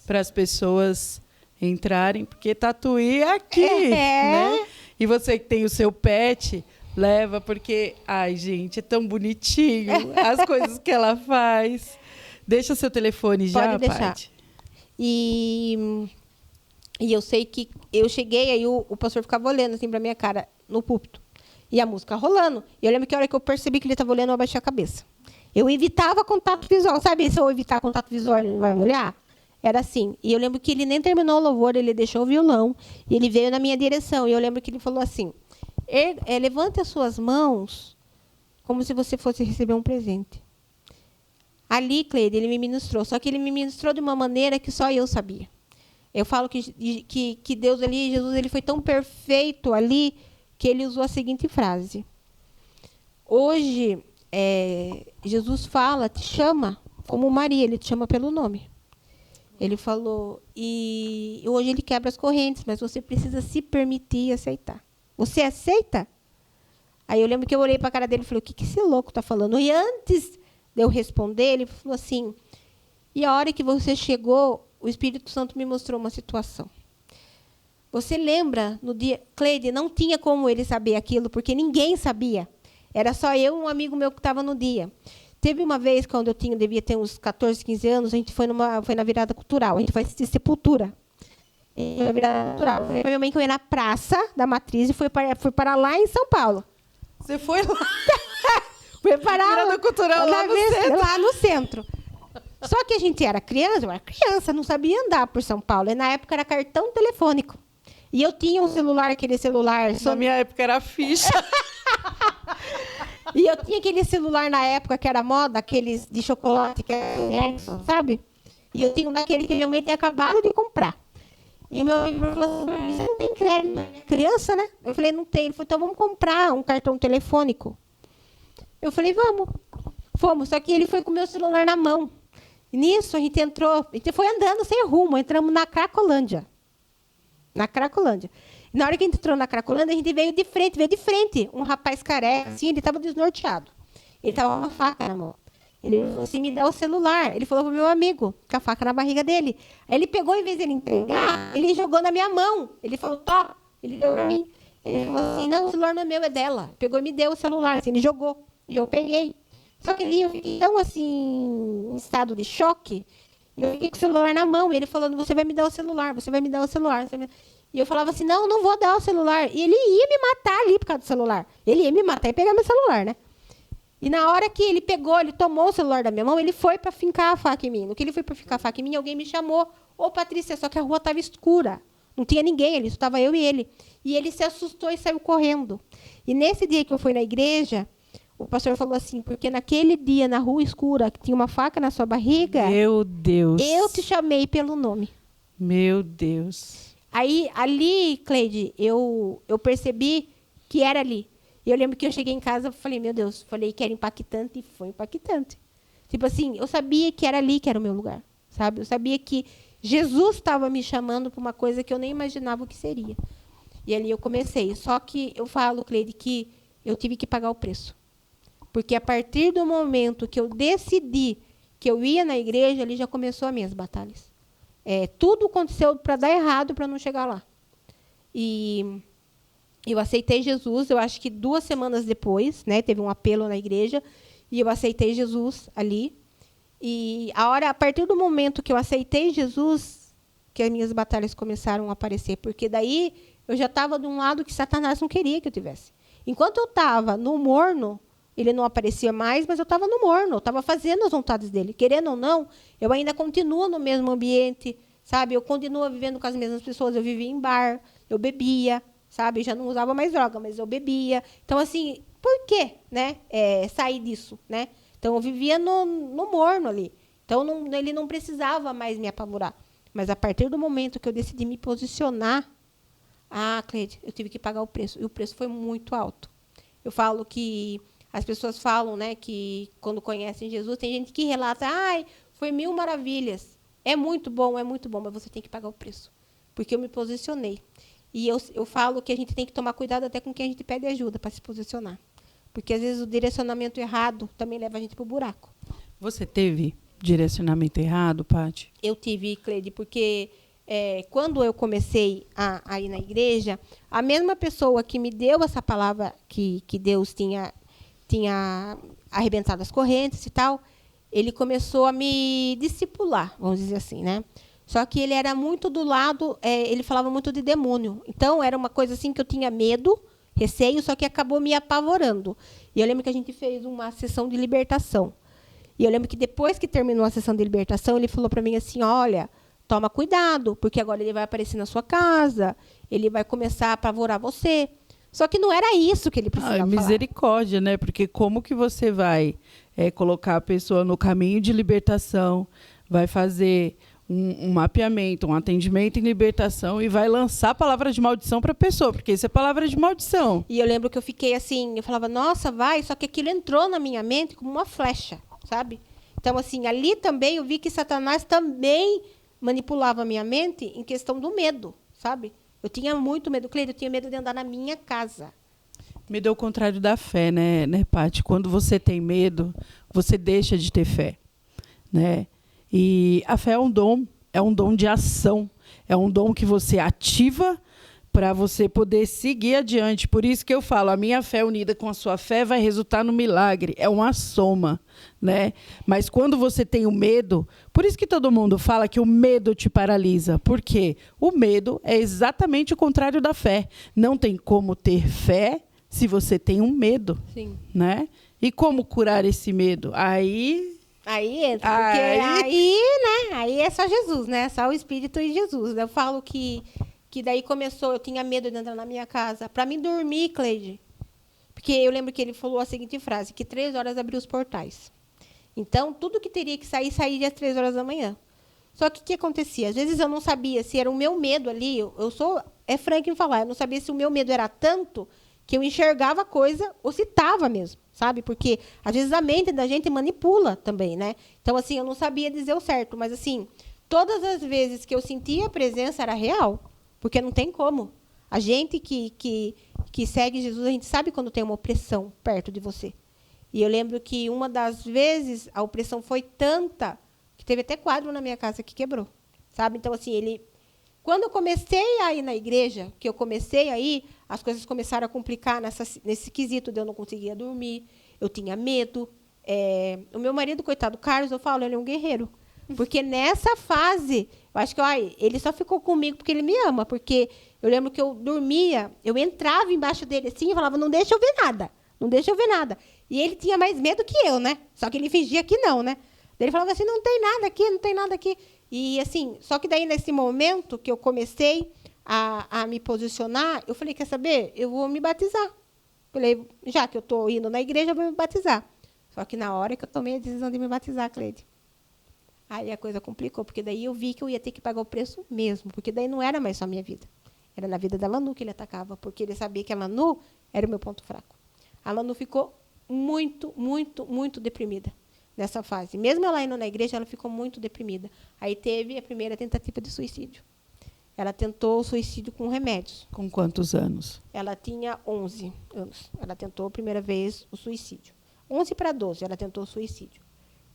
para as pessoas entrarem, porque Tatuí é aqui, né? E você que tem o seu pet, leva, porque, ai, gente, é tão bonitinho as coisas que ela faz. Deixa seu telefone já, Pode deixar. Paty. E eu sei que eu cheguei, aí o pastor ficava olhando assim pra minha cara no púlpito. E a música rolando. E eu lembro que a hora que eu percebi que ele estava olhando, eu abaixei a cabeça. Eu evitava contato visual. Sabe, se eu evitar contato visual, ele não vai me olhar? Era assim. E eu lembro que ele nem terminou o louvor, ele deixou o violão. E ele veio na minha direção. E eu lembro que ele falou assim, levante as suas mãos como se você fosse receber um presente. Ali, Cleide, ele me ministrou. Só que ele me ministrou de uma maneira que só eu sabia. Eu falo que Deus ali, Jesus, ele foi tão perfeito ali, que ele usou a seguinte frase. Hoje, Jesus te chama como Maria, ele te chama pelo nome. Ele falou, e hoje ele quebra as correntes, mas você precisa se permitir aceitar. Você aceita? Aí eu lembro que eu olhei para a cara dele e falei, o que esse louco está falando? E antes de eu responder, ele falou assim, e a hora que você chegou, o Espírito Santo me mostrou uma situação. Você lembra no dia... Cleide, não tinha como ele saber aquilo, porque ninguém sabia. Era só eu e um amigo meu que estava no dia. Teve uma vez, quando devia ter uns 14, 15 anos, a gente foi na virada cultural. A gente foi assistir Sepultura. Na virada cultural. Foi minha mãe que eu ia na Praça da Matriz e fui para lá em São Paulo. Você foi lá? Foi para virada cultural lá no centro. Só que a gente eu era criança, não sabia andar por São Paulo. E na época era cartão telefônico. E eu tinha um celular, aquele celular... Na minha época era ficha. E eu tinha aquele celular na época que era moda, aqueles de chocolate, que era Ericsson, sabe? E eu tinha um daquele que minha mãe tinha acabado de comprar. E meu amigo falou assim, você não tem crédito, criança, né? Eu falei, não tem. Ele falou, então vamos comprar um cartão telefônico. Eu falei, vamos. Fomos, só que ele foi com o meu celular na mão. E nisso a gente foi andando sem rumo, entramos na Cracolândia. Na Cracolândia. Na hora que a gente entrou na Cracolândia, a gente veio de frente. Um rapaz careca, assim, ele estava desnorteado. Ele estava com uma faca na mão. Ele falou assim, me dá o celular. Ele falou pro meu amigo, com a faca na barriga dele. Aí ele pegou, em vez de ele entregar, ele jogou na minha mão. Ele falou, tó. Ele deu pra mim. Ele falou assim, não, o celular não é meu, é dela. Pegou e me deu o celular, assim, ele jogou. E eu peguei. Só que eu fiquei tão, assim, em estado de choque. Eu fiquei com o celular na mão. E ele falando, você vai me dar o celular, você vai me dar o celular. E eu falava assim, não vou dar o celular. E ele ia me matar ali por causa do celular. Ele ia me matar e pegar meu celular, né? E na hora que ele tomou o celular da minha mão, ele foi para fincar a faca em mim. No que ele foi para fincar a faca em mim, alguém me chamou. Ô, Patrícia, só que a rua estava escura. Não tinha ninguém ali, só estava eu e ele. E ele se assustou e saiu correndo. E nesse dia que eu fui na igreja, o pastor falou assim, porque naquele dia, na rua escura, que tinha uma faca na sua barriga... Meu Deus. Eu te chamei pelo nome. Meu Deus. Aí, ali, Cleide, eu percebi que era ali. E eu lembro que eu cheguei em casa e falei, meu Deus, falei que era impactante e foi impactante. Tipo assim, eu sabia que era ali que era o meu lugar, sabe? Eu sabia que Jesus estava me chamando para uma coisa que eu nem imaginava o que seria. E ali eu comecei. Só que eu falo, Cleide, que eu tive que pagar o preço. Porque a partir do momento que eu decidi que eu ia na igreja, ali já começou as minhas batalhas. Tudo aconteceu para dar errado, para não chegar lá. E eu aceitei Jesus, eu acho que 2 semanas depois, né, teve um apelo na igreja, e eu aceitei Jesus ali. E a partir do momento que eu aceitei Jesus, que as minhas batalhas começaram a aparecer, porque daí eu já estava de um lado que Satanás não queria que eu tivesse. Enquanto eu estava no morno, ele não aparecia mais, mas eu estava no morno, eu estava fazendo as vontades dele. Querendo ou não, eu ainda continuo no mesmo ambiente, sabe? Eu continuo vivendo com as mesmas pessoas. Eu vivia em bar, eu bebia, sabe? Eu já não usava mais droga, mas eu bebia. Então, assim, por quê, né? Sair disso, né? Então, eu vivia no morno ali. Então, ele não precisava mais me apavorar. Mas, a partir do momento que eu decidi me posicionar, Cleide, eu tive que pagar o preço. E o preço foi muito alto. Eu falo que as pessoas falam, né, que quando conhecem Jesus, tem gente que relata, foi 1000 maravilhas. É muito bom, mas você tem que pagar o preço. Porque eu me posicionei. E eu falo que a gente tem que tomar cuidado até com quem a gente pede ajuda para se posicionar. Porque, às vezes, o direcionamento errado também leva a gente para o buraco. Você teve direcionamento errado, Paty? Eu tive, Cleide, porque quando eu comecei a ir na igreja, a mesma pessoa que me deu essa palavra que Deus tinha arrebentado as correntes e tal, ele começou a me discipular, vamos dizer assim, né? Só que ele era muito do lado, ele falava muito de demônio. Então, era uma coisa assim que eu tinha medo, receio, só que acabou me apavorando. E eu lembro que a gente fez uma sessão de libertação. E eu lembro que depois que terminou a sessão de libertação, ele falou para mim assim, olha, toma cuidado, porque agora ele vai aparecer na sua casa, ele vai começar a apavorar você. Só que não era isso que ele precisava falar. Misericórdia, né? Porque como que você vai colocar a pessoa no caminho de libertação, vai fazer um mapeamento, um atendimento em libertação e vai lançar a palavra de maldição para a pessoa, porque isso é palavra de maldição. E eu lembro que eu fiquei assim, eu falava, nossa, vai, só que aquilo entrou na minha mente como uma flecha, sabe? Então, assim, ali também eu vi que Satanás também manipulava a minha mente em questão do medo, sabe? Eu tinha muito medo, Cleide, eu tinha medo de andar na minha casa. Medo é o contrário da fé, né, Paty? Quando você tem medo, você deixa de ter fé, né? E a fé é um dom de ação, é um dom que você ativa para você poder seguir adiante. Por isso que eu falo, a minha fé unida com a sua fé vai resultar no milagre, é uma soma, né? Mas quando você tem o medo, por isso que todo mundo fala que o medo te paralisa, porque o medo é exatamente o contrário da fé. Não tem como ter fé se você tem um medo, Sim. né? E como curar esse medo? Aí entra, porque aí é só Jesus, né? Só o Espírito e Jesus. Eu falo que daí começou, eu tinha medo de entrar na minha casa. Para mim dormir, Cleide. Porque eu lembro que ele falou a seguinte frase, que 3 horas abriu os portais. Então, tudo que teria que sair, sairia às 3 horas da manhã. Só que o que acontecia? Às vezes eu não sabia se era o meu medo ali, é franco em falar, eu não sabia se o meu medo era tanto que eu enxergava a coisa ou se estava mesmo, sabe? Porque, às vezes, a mente da gente manipula também, né? Então, assim, eu não sabia dizer o certo, mas, assim, todas as vezes que eu sentia a presença era real, porque não tem como. A gente que segue Jesus, a gente sabe quando tem uma opressão perto de você. E eu lembro que uma das vezes a opressão foi tanta que teve até quadro na minha casa que quebrou, sabe? Então, assim, quando eu comecei a ir na igreja, as coisas começaram a complicar nesse quesito de eu não conseguia dormir, eu tinha medo. O meu marido, coitado, Carlos, eu falo, ele é um guerreiro. Porque nessa fase, eu acho que ele só ficou comigo porque ele me ama. Porque eu lembro que eu dormia, eu entrava embaixo dele assim e falava, não deixa eu ver nada, não deixa eu ver nada. E ele tinha mais medo que eu, né? Só que ele fingia que não, né? Daí ele falava assim, não tem nada aqui, não tem nada aqui. E assim, só que daí nesse momento que eu comecei a me posicionar, eu falei, quer saber? Eu vou me batizar. Falei, já que eu estou indo na igreja, eu vou me batizar. Só que na hora que eu tomei a decisão de me batizar, Cleide, aí a coisa complicou, porque daí eu vi que eu ia ter que pagar o preço mesmo, porque daí não era mais só a minha vida. Era na vida da Lanu que ele atacava, porque ele sabia que a Lanu era o meu ponto fraco. A Lanu ficou muito, muito, muito deprimida nessa fase. Mesmo ela indo na igreja, ela ficou muito deprimida. Aí teve a primeira tentativa de suicídio. Ela tentou o suicídio com remédios. Com quantos anos? Ela tinha 11 anos. Ela tentou a primeira vez o suicídio. 11 para 12, ela tentou o suicídio.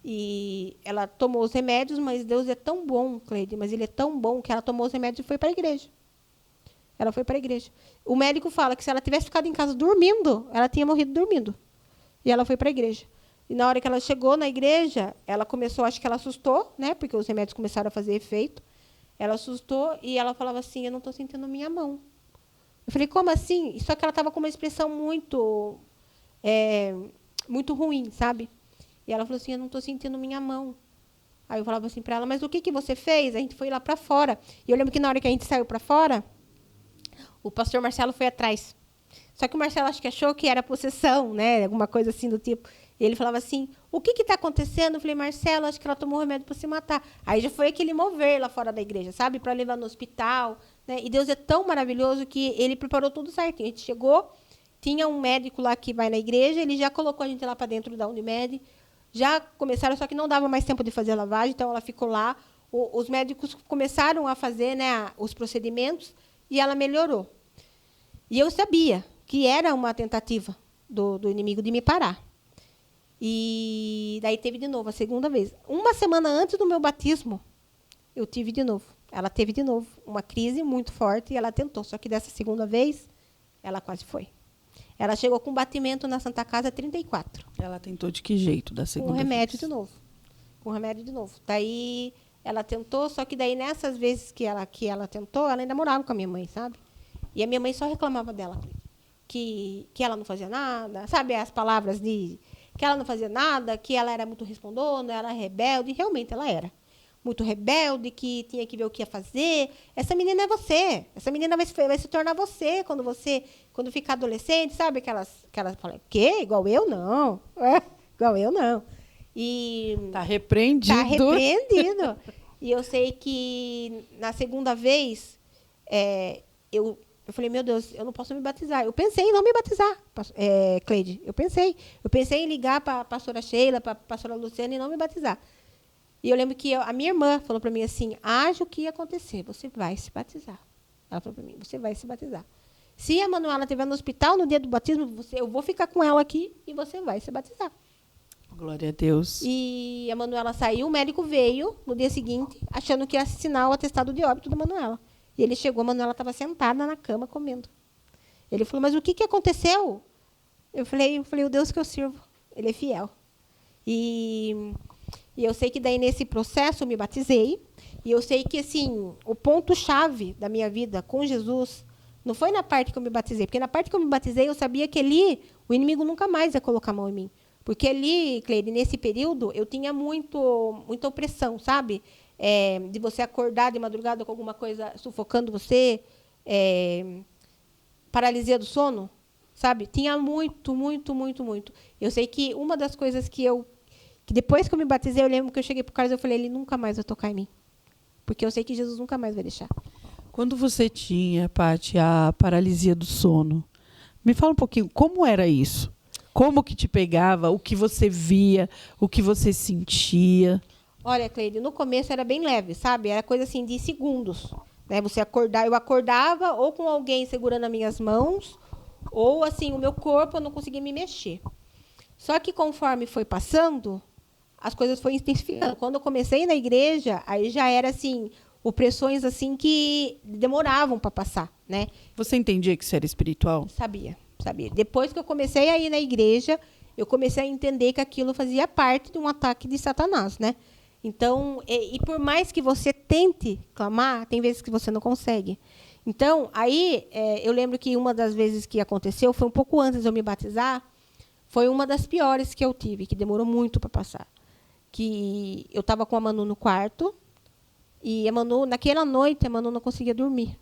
E ela tomou os remédios, mas Deus é tão bom, Cleide, mas Ele é tão bom que ela tomou os remédios e foi para a igreja. Ela foi para a igreja. O médico fala que se ela tivesse ficado em casa dormindo, ela tinha morrido dormindo. E ela foi para a igreja. E na hora que ela chegou na igreja, ela começou, acho que ela assustou, né? Porque os remédios começaram a fazer efeito. Ela assustou e ela falava assim, eu não estou sentindo minha mão. Eu falei, como assim? Só que ela estava com uma expressão muito muito ruim, sabe? E ela falou assim, eu não estou sentindo minha mão. Aí eu falava assim para ela, mas o que você fez? A gente foi lá para fora. E eu lembro que na hora que a gente saiu para fora, o pastor Marcelo foi atrás. Só que o Marcelo acho que achou que era possessão, né? Alguma coisa assim do tipo. E ele falava assim, o que está acontecendo? Eu falei, Marcelo, acho que ela tomou remédio para se matar. Aí já foi aquele mover lá fora da igreja, sabe? Para levar no hospital. Né? E Deus é tão maravilhoso que ele preparou tudo certinho. A gente chegou, tinha um médico lá que vai na igreja, ele já colocou a gente lá para dentro da Unimed. Já começaram, só que não dava mais tempo de fazer a lavagem, então ela ficou lá. Os médicos começaram a fazer, né, os procedimentos e ela melhorou. E eu sabia que era uma tentativa do inimigo de me parar. E daí teve de novo, a segunda vez. Uma semana antes do meu batismo, eu tive de novo. Ela teve de novo uma crise muito forte e ela tentou. Só que dessa segunda vez, ela quase foi. Ela chegou com batimento na Santa Casa 34. Ela tentou de que jeito da segunda vez? Com remédio de novo. Com remédio de novo. Daí ela tentou, só que daí nessas vezes que ela tentou, ela ainda morava com a minha mãe, sabe? E a minha mãe só reclamava dela. Que ela não fazia nada. Sabe as palavras de... Que ela não fazia nada, que ela era muito respondona, ela era rebelde. Realmente ela era. Muito rebelde, que tinha que ver o que ia fazer. Essa menina é você. Essa menina vai se tornar você quando ficar adolescente, sabe? Aquelas falam, quê? Igual eu, não. Igual eu, não. E tá repreendido. Tá repreendido. E eu sei que na segunda vez, eu falei, meu Deus, eu não posso me batizar. Eu pensei em não me batizar, Cleide. Eu pensei em ligar para a pastora Sheila, para a pastora Luciana e não me batizar. E eu lembro que a minha irmã falou para mim assim, haja o que ia acontecer, você vai se batizar. Ela falou para mim, você vai se batizar. Se a Manuela estiver no hospital no dia do batismo, eu vou ficar com ela aqui e você vai se batizar. Glória a Deus. E a Manuela saiu, o médico veio no dia seguinte, achando que ia assinar o atestado de óbito da Manuela. E ele chegou, a Manuela estava sentada na cama comendo. Ele falou, mas o que aconteceu? Eu falei, o Deus que eu sirvo, ele é fiel. E eu sei que daí nesse processo eu me batizei. E eu sei que assim, o ponto-chave da minha vida com Jesus não foi na parte que eu me batizei. Porque na parte que eu me batizei, eu sabia que ali o inimigo nunca mais ia colocar a mão em mim. Porque ali, Cleide, nesse período, eu tinha muita opressão, sabe? De você acordar de madrugada com alguma coisa sufocando você, paralisia do sono, sabe? Tinha muito. Eu sei que uma das coisas que depois que eu me batizei, eu lembro que eu cheguei para o Carlos e eu falei, ele nunca mais vai tocar em mim. Porque eu sei que Jesus nunca mais vai deixar. Quando você tinha, Paty, a paralisia do sono, me fala um pouquinho, como era isso? Como que te pegava? O que você via? O que você sentia? Olha, Cleide, no começo era bem leve, sabe? Era coisa assim de segundos. Né? Você acordar, eu acordava ou com alguém segurando as minhas mãos, ou assim, o meu corpo eu não conseguia me mexer. Só que conforme foi passando, as coisas foram intensificando. Quando eu comecei na igreja, aí já era assim, opressões assim que demoravam para passar, né? Você entendia que isso era espiritual? Sabia. Depois que eu comecei a ir na igreja, eu comecei a entender que aquilo fazia parte de um ataque de Satanás, né? Então, e por mais que você tente clamar, tem vezes que você não consegue. Então, aí, eu lembro que uma das vezes que aconteceu, foi um pouco antes de eu me batizar, foi uma das piores que eu tive, que demorou muito para passar. Que eu estava com a Manu no quarto, e a Manu, naquela noite, a Manu não conseguia dormir.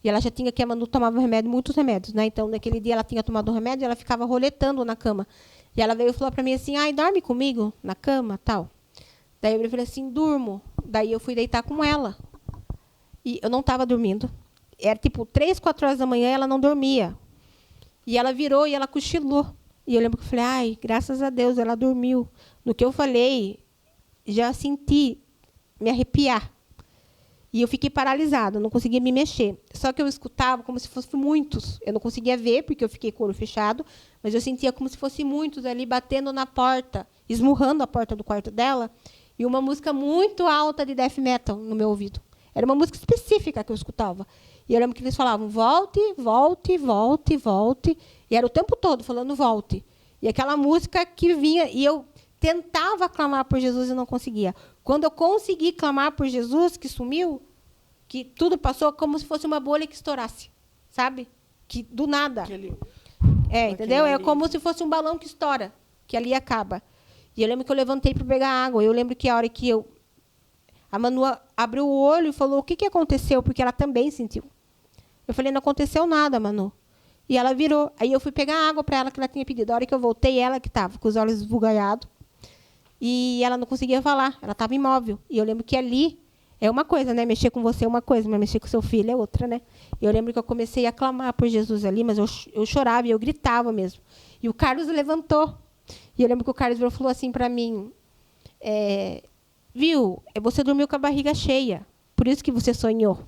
E ela já tinha que a Manu tomava remédio, muitos remédios, né? Então, naquele dia, ela tinha tomado um remédio e ela ficava roletando na cama. E ela veio e falou para mim assim, dorme comigo na cama, tal. Daí eu falei assim, durmo. Daí eu fui deitar com ela. E eu não estava dormindo. Era tipo 3, 4 horas da manhã e ela não dormia. E ela virou e ela cochilou. E eu lembro que eu falei, graças a Deus, ela dormiu. No que eu falei, já senti me arrepiar. E eu fiquei paralisada, não conseguia me mexer. Só que eu escutava como se fossem muitos. Eu não conseguia ver, porque eu fiquei com o olho fechado, mas eu sentia como se fossem muitos ali batendo na porta, esmurrando a porta do quarto dela, e uma música muito alta de death metal no meu ouvido. Era uma música específica que eu escutava. E eu lembro que eles falavam, volte, volte, volte, volte. E era o tempo todo falando, volte. E aquela música que vinha, e eu tentava clamar por Jesus e não conseguia. Quando eu consegui clamar por Jesus, que sumiu, que tudo passou como se fosse uma bolha que estourasse, sabe? Que do nada. Entendeu? É como se fosse um balão que estoura. que ali acaba. E eu lembro que eu levantei para pegar água. Eu lembro que a hora que a Manu abriu o olho e falou, o que aconteceu? Porque ela também sentiu. Eu falei, não aconteceu nada, Manu. E ela virou. Aí eu fui pegar água para ela que ela tinha pedido. A hora que eu voltei, ela que estava com os olhos esbugalhados. E ela não conseguia falar. Ela estava imóvel. E eu lembro que ali é uma coisa, né? Mexer com você é uma coisa, mas mexer com seu filho é outra, né? E eu lembro que eu comecei a clamar por Jesus ali, mas eu chorava e eu gritava mesmo. E o Carlos levantou. E eu lembro que o Carlos falou assim para mim, viu, você dormiu com a barriga cheia, por isso que você sonhou.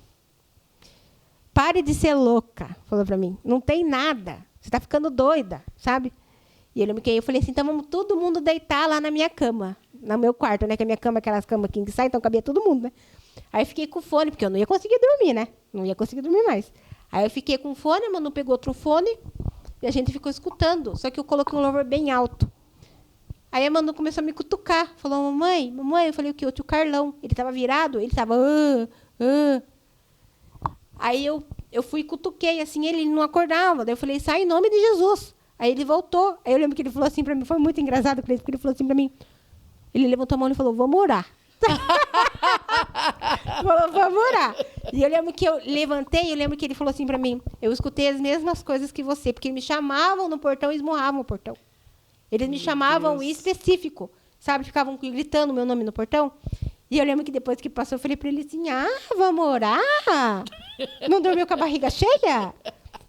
Pare de ser louca, falou para mim. Não tem nada, você está ficando doida, sabe? E eu lembro que eu falei assim, então vamos todo mundo deitar lá na minha cama, no meu quarto, né? Que a minha cama é aquelas camas king size, então cabia todo mundo, né? Aí eu fiquei com o fone, porque eu não ia conseguir dormir, né? Não ia conseguir dormir mais. Aí eu fiquei com o fone, a Manu pegou outro fone e a gente ficou escutando. Só que eu coloquei um louvor bem alto. Aí a Manu começou a me cutucar. Falou, mamãe. Eu falei, o quê? O tio Carlão. Ele estava virado, ele estava... Aí eu fui e cutuquei, assim, ele não acordava. Daí eu falei, sai em nome de Jesus. Aí ele voltou. Aí eu lembro que ele falou assim para mim, foi muito engraçado, porque ele falou assim para mim, ele levantou a mão e falou, vamos orar. Falou, vamos orar. E eu lembro que eu levantei, eu lembro que ele falou assim para mim, eu escutei as mesmas coisas que você, porque me chamavam no portão e esmurravam o portão. Eles me chamavam em específico, sabe? Ficavam gritando o meu nome no portão. E eu lembro que depois que passou, eu falei para ele assim, vamos orar? Não dormiu com a barriga cheia?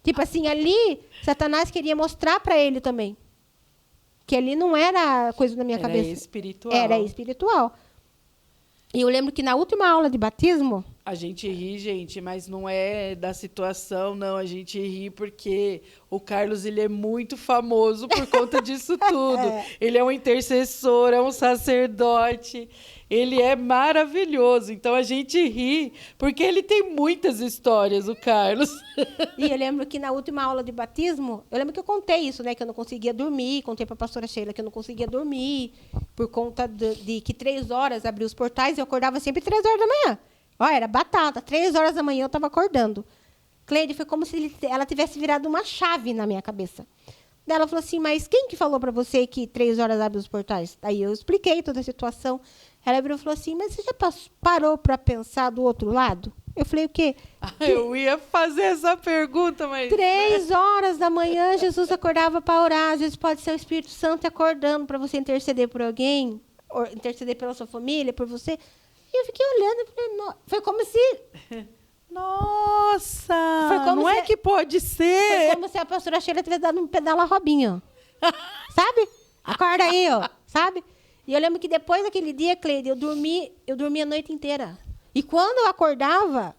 Tipo assim, ali, Satanás queria mostrar para ele também. Que ali não era coisa da minha cabeça. Era espiritual. Era espiritual. E eu lembro que na última aula de batismo... A gente ri, gente, mas não é da situação, não. A gente ri porque o Carlos, ele é muito famoso por conta disso tudo. Ele é um intercessor, é um sacerdote. Ele é maravilhoso. Então, a gente ri porque ele tem muitas histórias, o Carlos. E eu lembro que na última aula de batismo, eu lembro que eu contei isso, né? Que eu não conseguia dormir. Contei para a pastora Sheila que eu não conseguia dormir por conta de que 3 horas abriu os portais e eu acordava sempre 3 horas da manhã. Olha, era batata. 3 horas da manhã eu estava acordando. Cleide, foi como se ela tivesse virado uma chave na minha cabeça. Daí ela falou assim, mas quem que falou para você que 3 horas abre os portais? Aí eu expliquei toda a situação. Ela virou e falou assim, mas você já parou para pensar do outro lado? Eu falei, o quê? Eu ia fazer essa pergunta, mas... 3 horas da manhã, Jesus acordava para orar. Às vezes pode ser o Espírito Santo acordando para você interceder por alguém, ou interceder pela sua família, por você. E eu fiquei olhando e falei, foi como se... Nossa! Foi como não é que pode ser! Foi como se a pastora Sheila tivesse dado um pedala Robinho. Sabe? Acorda aí, ó. Sabe? E eu lembro que depois daquele dia, Cleide, eu dormi a noite inteira. E quando eu acordava,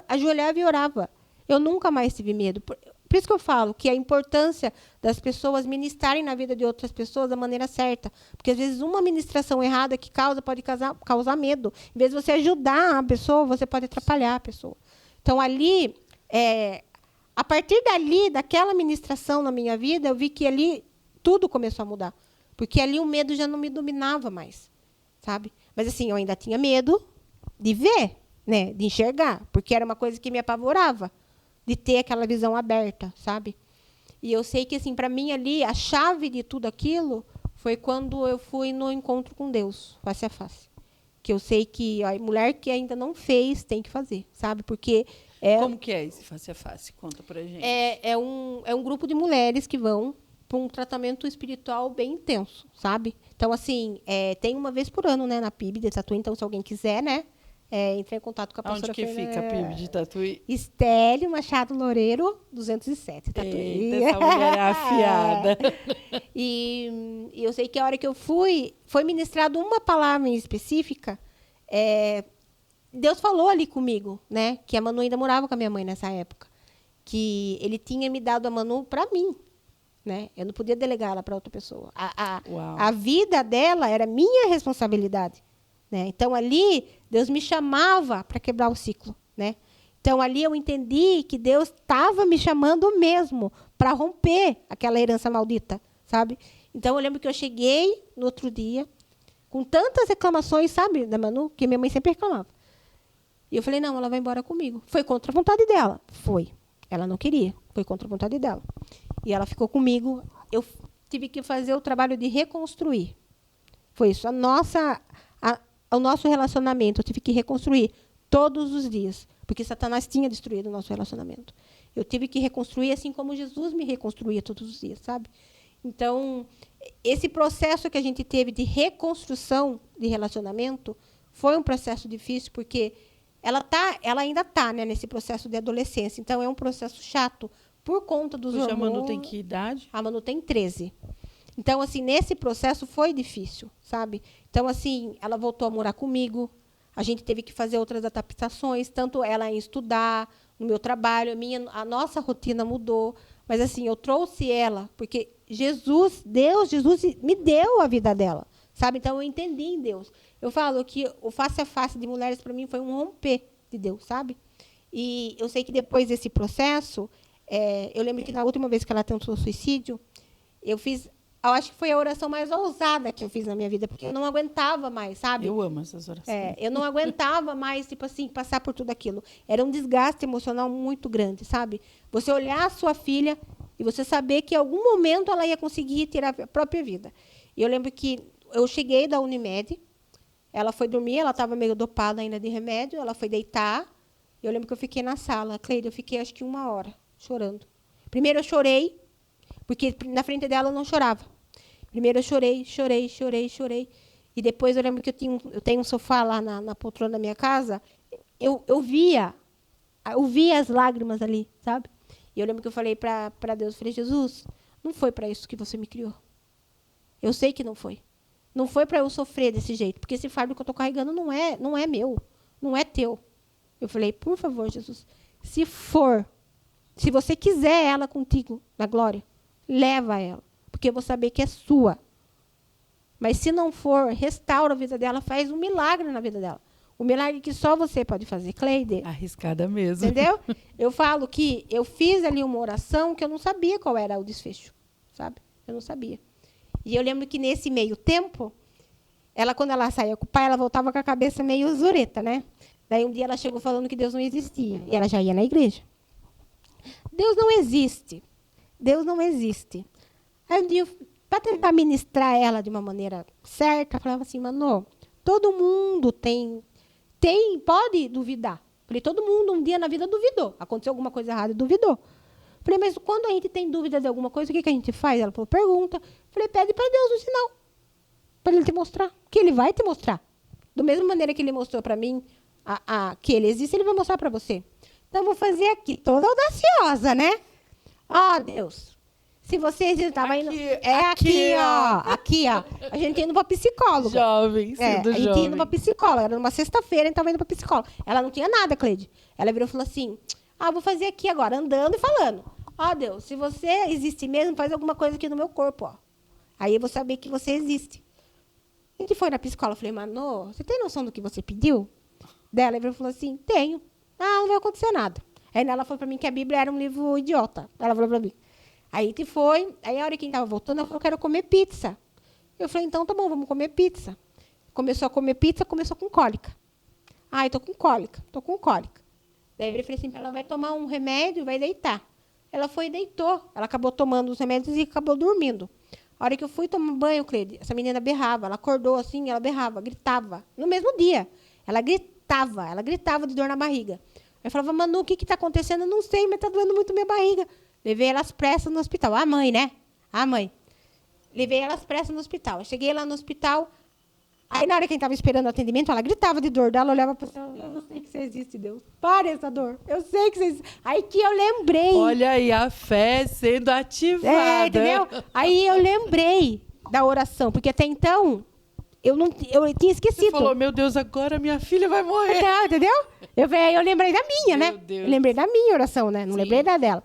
ajoelhava e orava. Eu nunca mais tive medo. Por isso que eu falo que a importância das pessoas ministrarem na vida de outras pessoas da maneira certa. Porque, às vezes, uma ministração errada que pode causar medo. Em vez de você ajudar a pessoa, você pode atrapalhar a pessoa. Então, ali, a partir dali, daquela ministração na minha vida, eu vi que ali tudo começou a mudar. Porque ali o medo já não me dominava mais, sabe? Mas, assim, eu ainda tinha medo de ver, né? De enxergar, porque era uma coisa que me apavorava, de ter aquela visão aberta, sabe? E eu sei que, assim, para mim ali, a chave de tudo aquilo foi quando eu fui no encontro com Deus, face a face. Que eu sei que a mulher que ainda não fez tem que fazer, sabe? Porque... Como que é esse face a face? Conta pra gente. É um grupo de mulheres que vão para um tratamento espiritual bem intenso, sabe? Então, assim, tem uma vez por ano, né, na PIB de Tatuí. Então, se alguém quiser, né, entrar em contato com a pastora. Onde que fica a PIB de Tatuí? Estélio Machado Loureiro, 207, Tatuí. Eita, essa mulher é afiada. E eu sei que a hora que eu foi ministrado uma palavra em específica. Deus falou ali comigo, né, que a Manu ainda morava com a minha mãe nessa época, que ele tinha me dado a Manu para mim. Né? Eu não podia delegar ela para outra pessoa. A vida dela era minha responsabilidade. Né? Então, ali, Deus me chamava para quebrar o ciclo. Né? Então, ali eu entendi que Deus estava me chamando mesmo para romper aquela herança maldita. Sabe? Então, eu lembro que eu cheguei no outro dia com tantas reclamações, sabe, da Manu, que minha mãe sempre reclamava. E eu falei, não, ela vai embora comigo. Foi contra a vontade dela. Foi. Ela não queria. Foi contra a vontade dela. E ela ficou comigo. tive que fazer o trabalho de reconstruir. Foi isso. O nosso relacionamento, eu tive que reconstruir todos os dias. Porque Satanás tinha destruído o nosso relacionamento. Eu tive que reconstruir assim como Jesus me reconstruía todos os dias, sabe? Então, esse processo que a gente teve de reconstrução de relacionamento foi um processo difícil, porque ela ainda está, né, nesse processo de adolescência. Então, é um processo chato por conta dos hormônios. A Manu tem que idade? A Manu tem 13. Então, assim, nesse processo foi difícil, sabe? Então, assim, ela voltou a morar comigo. A gente teve que fazer outras adaptações, tanto ela em estudar, no meu trabalho, a nossa rotina mudou. Mas, assim, eu trouxe ela, porque Jesus me deu a vida dela, sabe? Então, eu entendi em Deus. Eu falo que o face a face de mulheres, para mim, foi um romper de Deus, sabe? E eu sei que depois desse processo, eu lembro que na última vez que ela tentou suicídio, eu acho que foi a oração mais ousada que eu fiz na minha vida, porque eu não aguentava mais, sabe? Eu amo essas orações. Eu não aguentava mais, tipo assim, passar por tudo aquilo. Era um desgaste emocional muito grande, sabe? Você olhar a sua filha e você saber que em algum momento ela ia conseguir tirar a própria vida. E eu lembro que eu cheguei da Unimed, ela foi dormir, ela estava meio dopada ainda de remédio, ela foi deitar, e eu lembro que eu fiquei na sala. Cleide, eu fiquei acho que 1 hora chorando. Primeiro eu chorei, porque na frente dela eu não chorava. Primeiro eu chorei. E depois eu lembro que eu tenho um sofá lá na poltrona da minha casa. Eu via as lágrimas ali, sabe? E eu lembro que eu falei para Deus, falei, Jesus, não foi para isso que você me criou. Eu sei que não foi. Não foi para eu sofrer desse jeito, porque esse fardo que eu estou carregando não é meu, não é teu. Eu falei, por favor, Jesus, se você quiser ela contigo na glória, leva ela, porque eu vou saber que é sua. Mas se não for, restaura a vida dela, faz um milagre na vida dela. Um milagre que só você pode fazer, Cleide. Arriscada mesmo. Entendeu? Eu falo que eu fiz ali uma oração que eu não sabia qual era o desfecho, sabe? Eu não sabia. E eu lembro que nesse meio tempo, quando ela saía com o pai, ela voltava com a cabeça meio zureta, né? Daí um dia ela chegou falando que Deus não existia. E ela já ia na igreja. Deus não existe. Deus não existe. Aí um dia, para tentar ministrar ela de uma maneira certa, eu falava assim, Manu, todo mundo pode duvidar. Falei, todo mundo um dia na vida duvidou. Aconteceu alguma coisa errada e duvidou. Falei, mas quando a gente tem dúvida de alguma coisa, o que a gente faz? Ela falou, pergunta. Falei, pede para Deus um sinal. Para Ele te mostrar. Que Ele vai te mostrar. Da mesma maneira que Ele mostrou para mim que Ele existe, Ele vai mostrar para você. Então, eu vou fazer aqui, toda audaciosa, né? Deus. Se vocês estavam indo... aqui, ó. A gente indo para psicóloga. Jovem, sendo jovem. A gente indo para psicóloga. Era numa sexta-feira, a gente estava indo para psicóloga. Ela não tinha nada, Cleide. Ela virou e falou assim, vou fazer aqui agora, andando e falando. Deus, se você existe mesmo, faz alguma coisa aqui no meu corpo, ó. Aí eu vou saber que você existe. A gente foi na psicóloga, eu falei, Manu, você tem noção do que você pediu? Ela virou e falou assim, tenho. Não vai acontecer nada. Aí ela falou para mim que a Bíblia era um livro idiota. Ela falou para mim. Aí a gente foi, aí a hora que a gente estava voltando, ela falou, eu quero comer pizza. Eu falei, então tá bom, vamos comer pizza. Começou a comer pizza, começou com cólica. Eu tô com cólica. Daí eu falei assim, ela vai tomar um remédio e vai deitar. Ela foi e deitou. Ela acabou tomando os remédios e acabou dormindo. A hora que eu fui tomar banho, Cleide, essa menina berrava. Ela acordou assim, ela berrava, gritava. No mesmo dia. Ela gritava de dor na barriga. Eu falava, Manu, o que está acontecendo? Eu não sei, mas está doendo muito minha barriga. Levei ela às pressas no hospital. A mãe, né? A mãe. Levei ela às pressas no hospital. Eu cheguei lá no hospital. Aí, na hora que a gente estava esperando o atendimento, ela gritava de dor dela, olhava para o céu. Eu sei que você existe, Deus. Para essa dor. Eu sei que você existe. Aí que eu lembrei. Olha aí, a fé sendo ativada. Entendeu? Aí eu lembrei da oração, porque até então eu tinha esquecido. Você falou, meu Deus, agora minha filha vai morrer. Entendeu? Eu lembrei da minha, meu né? Deus. Eu lembrei da minha oração, né? Não Sim. lembrei da dela.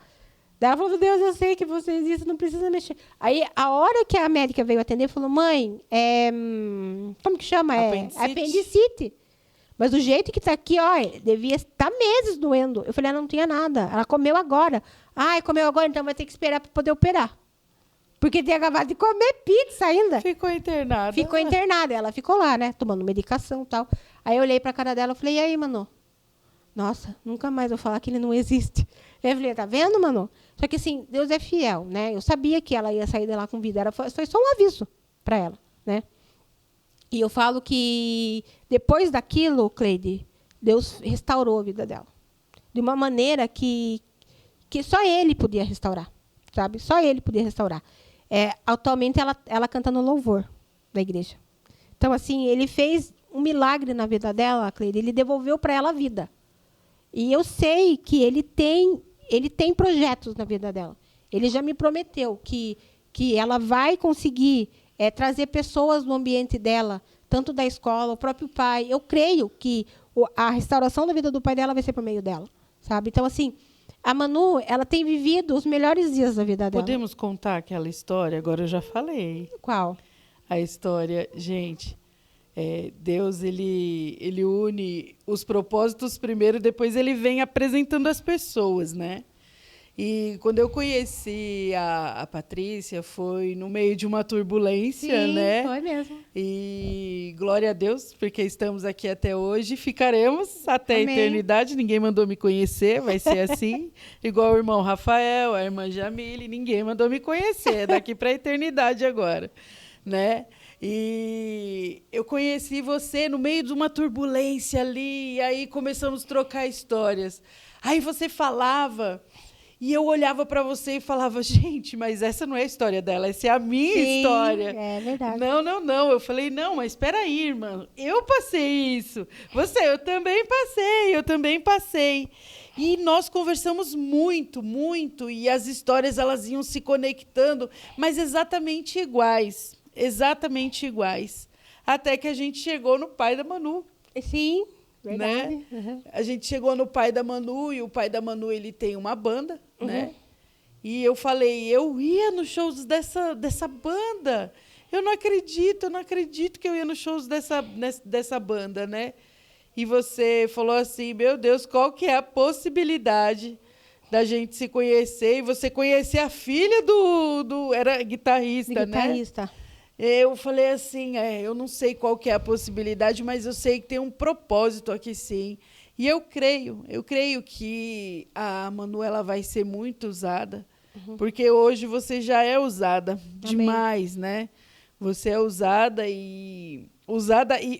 Daí ela falou, Deus, eu sei que você existe, não precisa mexer. Aí, a hora que a médica veio atender, falou, mãe, como que chama? Apendicite. Mas o jeito que tá aqui, devia estar meses doendo. Eu falei, não tinha nada. Ela comeu agora. Comeu agora, então vai ter que esperar para poder operar. Porque tinha acabado de comer pizza ainda. Ficou internada. Ficou internada. Ela ficou lá, né? Tomando medicação e tal. Aí eu olhei para a cara dela e falei, e aí, Manu? Nossa, nunca mais vou falar que ele não existe. Eu falei, tá vendo, Manu? Só que assim, Deus é fiel, né? Eu sabia que ela ia sair de lá com vida. Foi só um aviso para ela, né? E eu falo que depois daquilo, Cleide, Deus restaurou a vida dela. De uma maneira que só Ele podia restaurar, sabe? Só Ele podia restaurar. Atualmente, ela canta no louvor da igreja. Então, assim, Ele fez um milagre na vida dela, Cleide. Ele devolveu para ela a vida. E eu sei que Ele tem projetos na vida dela. Ele já me prometeu que ela vai conseguir trazer pessoas no ambiente dela, tanto da escola, o próprio pai. Eu creio que a restauração da vida do pai dela vai ser por meio dela, sabe? Então, assim, a Manu, ela tem vivido os melhores dias da vida dela. Podemos contar aquela história? Agora eu já falei. Qual? A história, gente, Deus, ele une os propósitos primeiro, depois ele vem apresentando as pessoas, né? E quando eu conheci a Patrícia, foi no meio de uma turbulência, Sim, né? foi mesmo. E glória a Deus, porque estamos aqui até hoje, ficaremos até Amém. a eternidade. Ninguém mandou me conhecer, vai ser assim. Igual o irmão Rafael, a irmã Jamile, ninguém mandou me conhecer, é daqui para a eternidade agora, né? E eu conheci você no meio de uma turbulência ali, e aí começamos a trocar histórias. Aí você falava... E eu olhava para você e falava, gente, mas essa não é a história dela, essa é a minha história. É verdade. Não. Eu falei, não, mas espera aí, irmã. Eu passei isso. Eu também passei. E nós conversamos muito, muito. E as histórias, elas iam se conectando, mas exatamente iguais. Exatamente iguais. Até que a gente chegou no pai da Manu. Sim, verdade. Né? Uhum. A gente chegou no pai da Manu, e o pai da Manu, ele tem uma banda, né? E eu falei, eu ia nos shows dessa banda. Eu não acredito que eu ia nos shows dessa banda, né? E você falou assim, meu Deus, qual que é a possibilidade da gente se conhecer? E você conhecer a filha era guitarrista, né? Guitarrista. Eu falei assim, eu não sei qual que é a possibilidade, mas eu sei que tem um propósito aqui, sim. E eu creio que a Manuela vai ser muito usada, porque hoje você já é usada demais, né? Você é usada e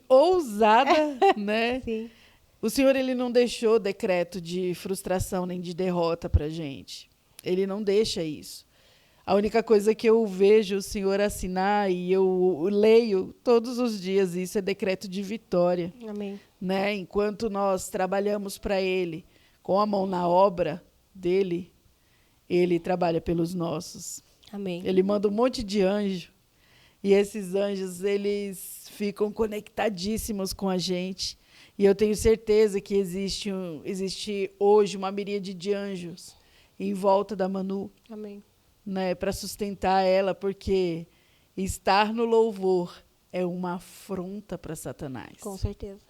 ousada, né? Sim. O Senhor, ele não deixou decreto de frustração nem de derrota para gente. Ele não deixa isso. A única coisa que eu vejo o Senhor assinar, e eu leio todos os dias, isso é decreto de vitória. Amém. Né? Enquanto nós trabalhamos para Ele, com a mão na obra dEle, Ele trabalha pelos nossos. Amém. Ele manda um monte de anjo, e esses anjos, eles ficam conectadíssimos com a gente. E eu tenho certeza que existe hoje uma miríade de anjos em volta da Manu. Amém. Né, para sustentar ela, porque estar no louvor é uma afronta para Satanás. Com certeza.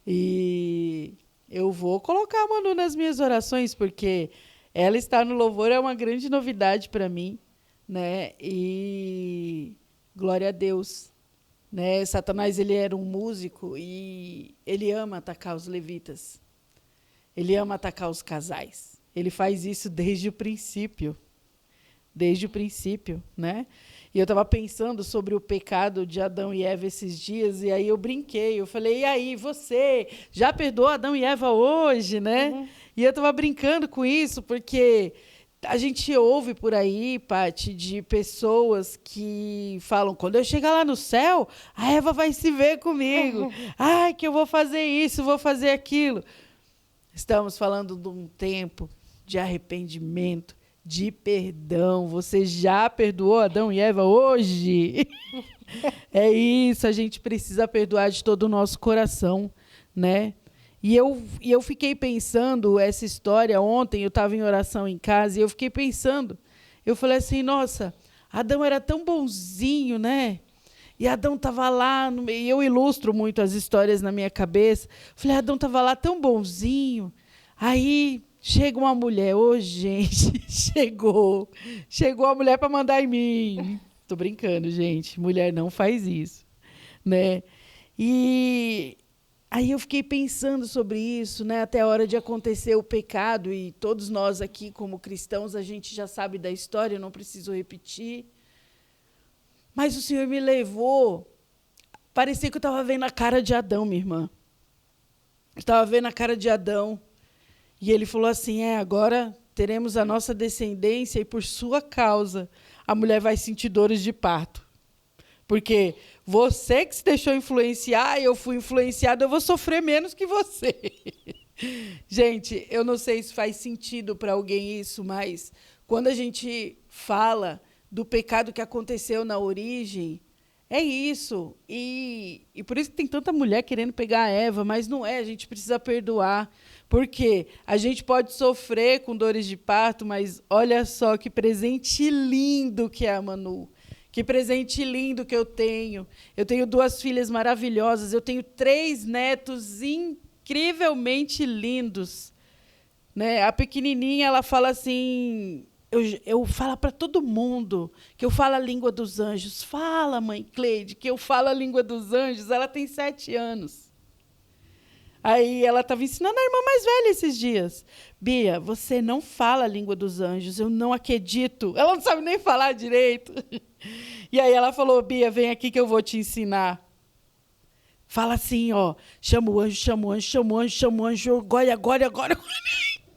E eu vou colocar a Manu nas minhas orações, porque ela estar no louvor é uma grande novidade para mim, né? E glória a Deus, né? Satanás, ele era um músico e ele ama atacar os levitas. Ele ama atacar os casais. Ele faz isso desde o princípio. Né? E eu estava pensando sobre o pecado de Adão e Eva esses dias, e aí eu brinquei, eu falei, e aí, você já perdoou Adão e Eva hoje, né? E eu estava brincando com isso, porque a gente ouve por aí, Paty, de pessoas que falam, quando eu chegar lá no céu, a Eva vai se ver comigo. Ai, que eu vou fazer isso, vou fazer aquilo. Estamos falando de um tempo de arrependimento, de perdão. Você já perdoou Adão e Eva hoje? É isso, a gente precisa perdoar de todo o nosso coração, né? E eu fiquei pensando essa história ontem, eu estava em oração em casa, e eu fiquei pensando, eu falei assim, nossa, Adão era tão bonzinho, né? E Adão estava lá, e eu ilustro muito as histórias na minha cabeça, falei, Adão estava lá tão bonzinho, aí... Chega uma mulher, gente, chegou a mulher para mandar em mim. Tô brincando, gente, mulher não faz isso, né? E Aí eu fiquei pensando sobre isso, né, até a hora de acontecer o pecado, e todos nós aqui, como cristãos, a gente já sabe da história, eu não preciso repetir. Mas o Senhor me levou, parecia que eu estava vendo a cara de Adão, minha irmã. Eu estava vendo a cara de Adão, e ele falou assim, agora teremos a nossa descendência, e por sua causa, a mulher vai sentir dores de parto. Porque você que se deixou influenciar, eu fui influenciada, eu vou sofrer menos que você. Gente, eu não sei se faz sentido para alguém isso, mas quando a gente fala do pecado que aconteceu na origem, é isso. E por isso que tem tanta mulher querendo pegar a Eva, mas não é, a gente precisa perdoar. Porque a gente pode sofrer com dores de parto, mas olha só que presente lindo que é a Manu. Que presente lindo que eu tenho. Eu tenho 2 filhas maravilhosas, eu tenho 3 netos incrivelmente lindos. Né? A pequenininha, ela fala assim, eu falo para todo mundo que eu falo a língua dos anjos. Fala, mãe Cleide, que eu falo a língua dos anjos. Ela tem 7 anos. Aí ela estava ensinando a irmã mais velha esses dias. Bia, você não fala a língua dos anjos, eu não acredito. Ela não sabe nem falar direito. E aí ela falou, Bia, vem aqui que eu vou te ensinar. Fala assim, ó, chama o anjo, chama o anjo, chama o anjo, chama o anjo, agora.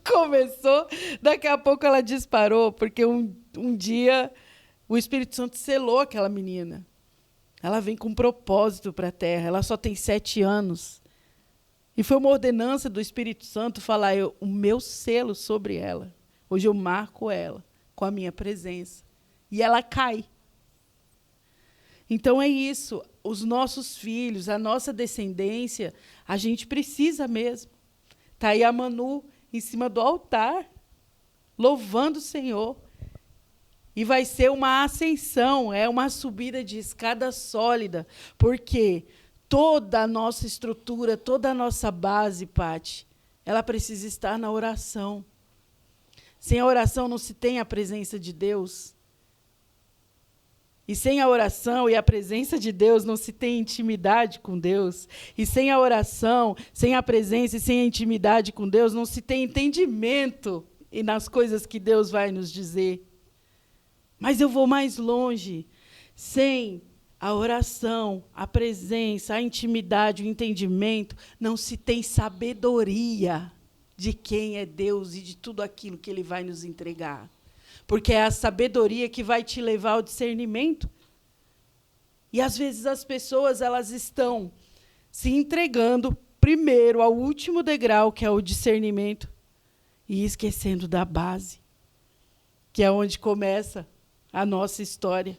Começou, daqui a pouco ela disparou, porque um dia o Espírito Santo selou aquela menina. Ela vem com um propósito para a Terra, ela só tem 7 anos. E foi uma ordenança do Espírito Santo falar o meu selo sobre ela. Hoje eu marco ela com a minha presença. E ela cai. Então é isso. Os nossos filhos, a nossa descendência, a gente precisa mesmo. Está aí a Manu em cima do altar, louvando o Senhor. E vai ser uma ascensão, uma subida de escada sólida. Por quê? Toda a nossa estrutura, toda a nossa base, Pati, ela precisa estar na oração. Sem a oração não se tem a presença de Deus. E sem a oração e a presença de Deus não se tem intimidade com Deus. E sem a oração, sem a presença e sem a intimidade com Deus, não se tem entendimento e nas coisas que Deus vai nos dizer. Mas eu vou mais longe. Sem a oração, a presença, a intimidade, o entendimento, não se tem sabedoria de quem é Deus e de tudo aquilo que Ele vai nos entregar. Porque é a sabedoria que vai te levar ao discernimento. E, às vezes, as pessoas elas estão se entregando primeiro ao último degrau, que é o discernimento, e esquecendo da base, que é onde começa a nossa história.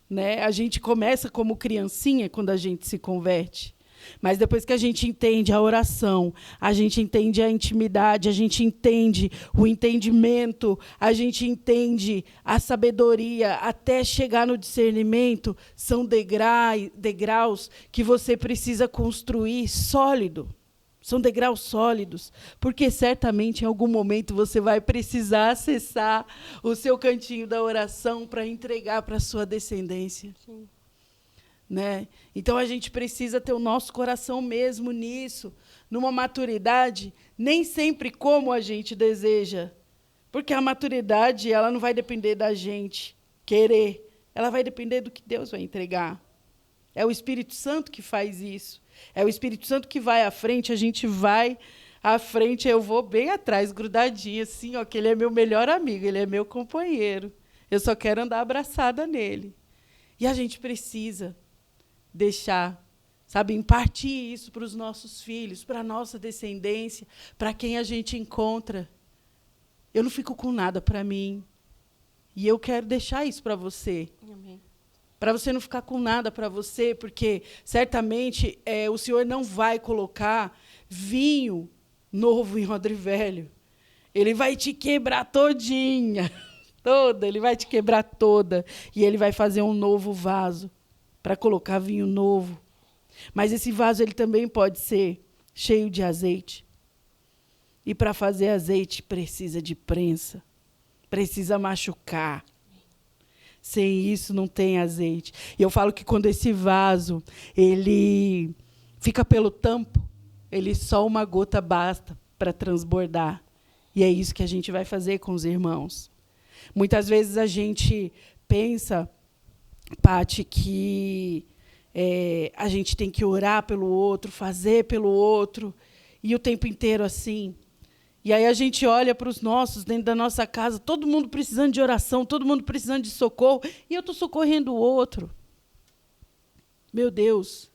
Né? A gente começa como criancinha quando a gente se converte. Mas depois que a gente entende a oração, a gente entende a intimidade, a gente entende o entendimento, a gente entende a sabedoria, até chegar no discernimento, são degraus que você precisa construir sólido. São degraus sólidos, porque certamente em algum momento você vai precisar acessar o seu cantinho da oração para entregar para a sua descendência. Sim. Né? Então, a gente precisa ter o nosso coração mesmo nisso, numa maturidade, nem sempre como a gente deseja. Porque a maturidade ela não vai depender da gente querer, ela vai depender do que Deus vai entregar. É o Espírito Santo que faz isso. É o Espírito Santo que vai à frente, a gente vai à frente, eu vou bem atrás, grudadinha, assim, ó, que ele é meu melhor amigo, ele é meu companheiro. Eu só quero andar abraçada nele. E a gente precisa deixar, sabe, impartir isso para os nossos filhos, para a nossa descendência, para quem a gente encontra. Eu não fico com nada para mim. E eu quero deixar isso para você. Amém. Para você não ficar com nada para você, porque certamente o Senhor não vai colocar vinho novo em odre velho. Ele vai te quebrar todinha, toda, ele vai te quebrar toda. E ele vai fazer um novo vaso para colocar vinho novo. Mas esse vaso ele também pode ser cheio de azeite. E para fazer azeite precisa de prensa, precisa machucar. Sem isso não tem azeite. E eu falo que quando esse vaso ele fica pelo tampo, ele só uma gota basta para transbordar. E é isso que a gente vai fazer com os irmãos. Muitas vezes a gente pensa, Paty, que a gente tem que orar pelo outro, fazer pelo outro, e o tempo inteiro assim. E aí a gente olha para os nossos, dentro da nossa casa, todo mundo precisando de oração, todo mundo precisando de socorro, e eu estou socorrendo o outro. Meu Deus,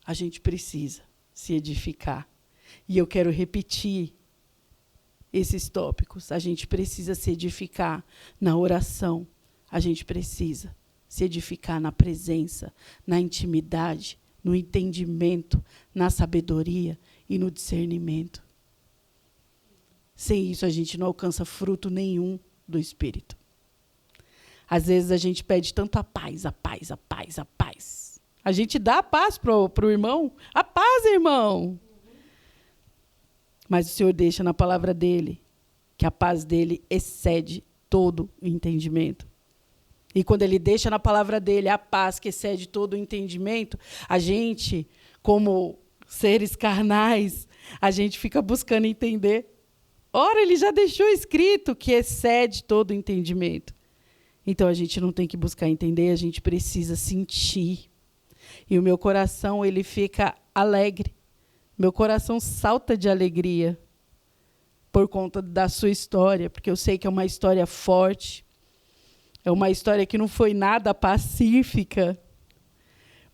a gente precisa se edificar. E eu quero repetir esses tópicos. A gente precisa se edificar na oração. A gente precisa se edificar na presença, na intimidade, no entendimento, na sabedoria e no discernimento. Sem isso, a gente não alcança fruto nenhum do Espírito. Às vezes, a gente pede tanto a paz, a paz, a paz, a paz. A gente dá a paz para o irmão. A paz, irmão! Mas o Senhor deixa na palavra dele que a paz dele excede todo o entendimento. E quando ele deixa na palavra dele a paz que excede todo o entendimento, a gente, como seres carnais, a gente fica buscando entender. Ora, ele já deixou escrito que excede todo o entendimento. Então, a gente não tem que buscar entender, a gente precisa sentir. E o meu coração, ele fica alegre. Meu coração salta de alegria por conta da sua história, porque eu sei que é uma história forte, é uma história que não foi nada pacífica,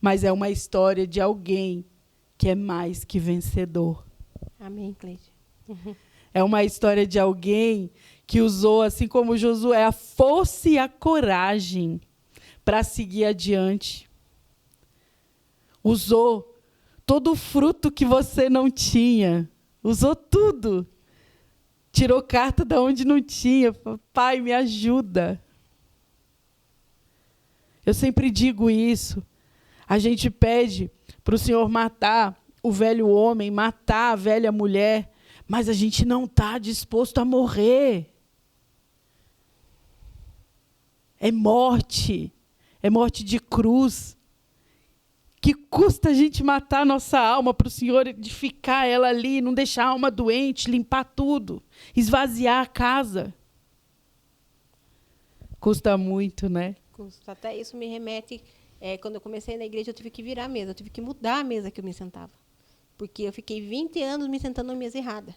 mas é uma história de alguém que é mais que vencedor. Amém, Cleide. É uma história de alguém que usou, assim como Josué, a força e a coragem para seguir adiante. Usou todo o fruto que você não tinha. Usou tudo. Tirou carta de onde não tinha. Pai, me ajuda. Eu sempre digo isso. A gente pede para o Senhor matar o velho homem, matar a velha mulher, mas a gente não está disposto a morrer. É morte de cruz. Que custa a gente matar a nossa alma para o Senhor edificar ela ali, não deixar a alma doente, limpar tudo, esvaziar a casa. Custa muito, né? Custa. Até isso me remete, quando eu comecei na igreja, eu tive que virar a mesa, eu tive que mudar a mesa que eu me sentava. Porque eu fiquei 20 anos me sentando na mesa errada.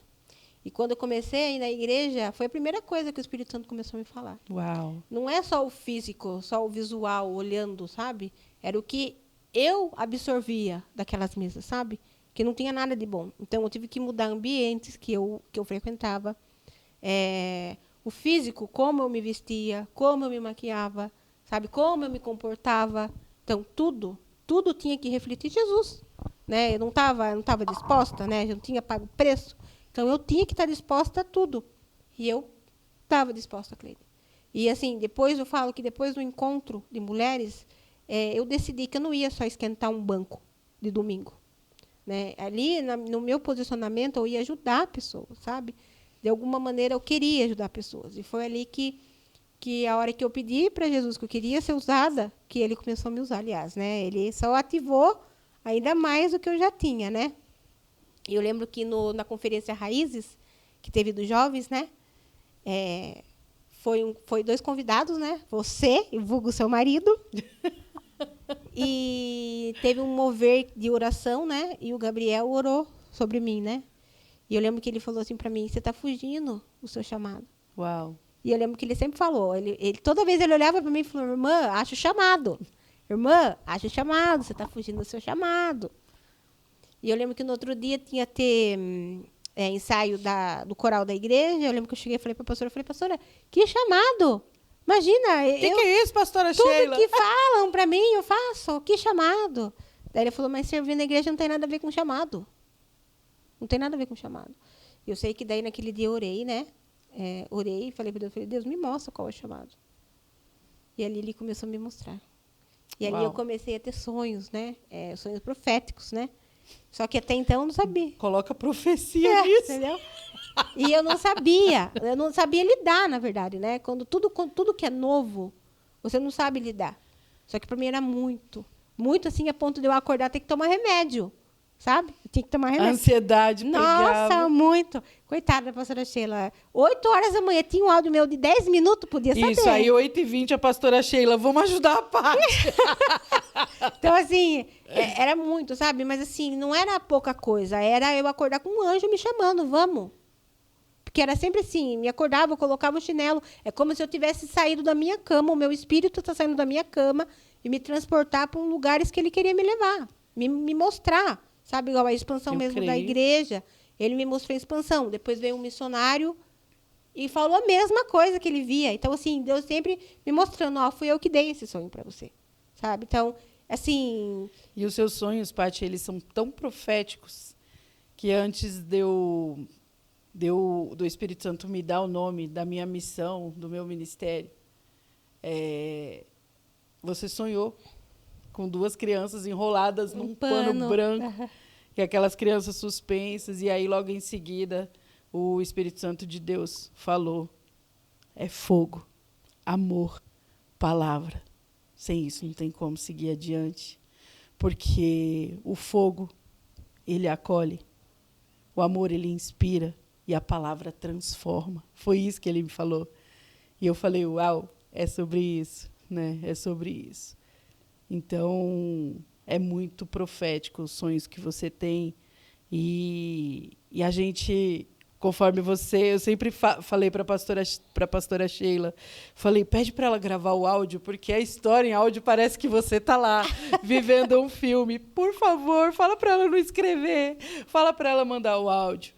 E quando eu comecei a ir na igreja, foi a primeira coisa que o Espírito Santo começou a me falar. Uau. Não é só o físico, só o visual, olhando, sabe? Era o que eu absorvia daquelas mesas, sabe? Que não tinha nada de bom. Então, eu tive que mudar ambientes que eu frequentava. O físico, como eu me vestia, como eu me maquiava, sabe? Como eu me comportava. Então, tudo tinha que refletir Jesus. Né? Eu não estava disposta, né? Eu não tinha pago o preço. Então, eu tinha que estar disposta a tudo. E eu estava disposta, Cleide. E, assim, depois eu falo que depois do encontro de mulheres, eu decidi que eu não ia só esquentar um banco de domingo. Né? Ali, no meu posicionamento, eu ia ajudar pessoas, sabe? De alguma maneira, eu queria ajudar pessoas. E foi ali que a hora que eu pedi para Jesus que eu queria ser usada, que ele começou a me usar, aliás. Né? Ele só ativou ainda mais do que eu já tinha, né? E eu lembro que na conferência Raízes, que teve dos jovens, né? Foi 2 convidados, né? Você e vulgo seu marido. E teve um mover de oração, né? E o Gabriel orou sobre mim, né? E eu lembro que ele falou assim para mim: você está fugindo do seu chamado. Uau. E eu lembro que ele sempre falou, toda vez ele olhava para mim e falou: irmã, acho o chamado. Irmã, acho o chamado, você está fugindo do seu chamado. E eu lembro que no outro dia tinha ter ensaio do coral da igreja. Eu lembro que eu cheguei e falei para a pastora, que chamado? Imagina. O que é isso, pastora Sheila? Tudo que falam para mim, eu faço. Que chamado? Daí ele falou: mas servir na igreja não tem nada a ver com chamado. Não tem nada a ver com chamado. Eu sei que daí naquele dia eu orei, né? Orei e falei para Deus, Deus, me mostra qual é o chamado. E ali ele começou a me mostrar. E ali eu comecei a ter sonhos, né? Sonhos proféticos, né? Só que até então eu não sabia. Coloca profecia nisso. Entendeu? E eu não sabia lidar, na verdade, né? Quando tudo que é novo, você não sabe lidar. Só que para mim era muito assim, a ponto de eu acordar ter que tomar remédio, sabe? Eu tinha que tomar remédio. Ansiedade Nossa, pegava. muito. Coitada da pastora Sheila. 8 horas da manhã, tinha um áudio meu de 10 minutos, podia saber. Isso aí, 8h20, a pastora Sheila, vamos ajudar a Paty. Então, assim, era muito, sabe? Mas, assim, não era pouca coisa. Era eu acordar com um anjo me chamando, vamos. Porque era sempre assim, me acordava, eu colocava o chinelo. É como se eu tivesse saído da minha cama, o meu espírito está saindo da minha cama e me transportar para lugares que ele queria me levar, me mostrar, sabe? Igual a expansão Eu mesmo da creio. igreja. Ele me mostrou a expansão. Depois veio um missionário e falou a mesma coisa que ele via. Então, assim, Deus sempre me mostrando, ó, fui eu que dei esse sonho para você, sabe? Então, assim... E os seus sonhos, Paty, eles são tão proféticos que antes do Espírito Santo me dar o nome da minha missão, do meu ministério, você sonhou com 2 crianças enroladas num pano branco, e aquelas crianças suspensas, e aí logo em seguida o Espírito Santo de Deus falou, é fogo, amor, palavra. Sem isso não tem como seguir adiante, porque o fogo, ele acolhe, o amor, ele inspira, e a palavra transforma. Foi isso que ele me falou. E eu falei, uau, é sobre isso, né? É sobre isso. Então, é muito profético os sonhos que você tem. E a gente, conforme você, eu sempre falei para a pastora Sheila, falei, pede para ela gravar o áudio, porque a história em áudio parece que você está lá, vivendo um filme. Por favor, fala para ela não escrever, fala para ela mandar o áudio.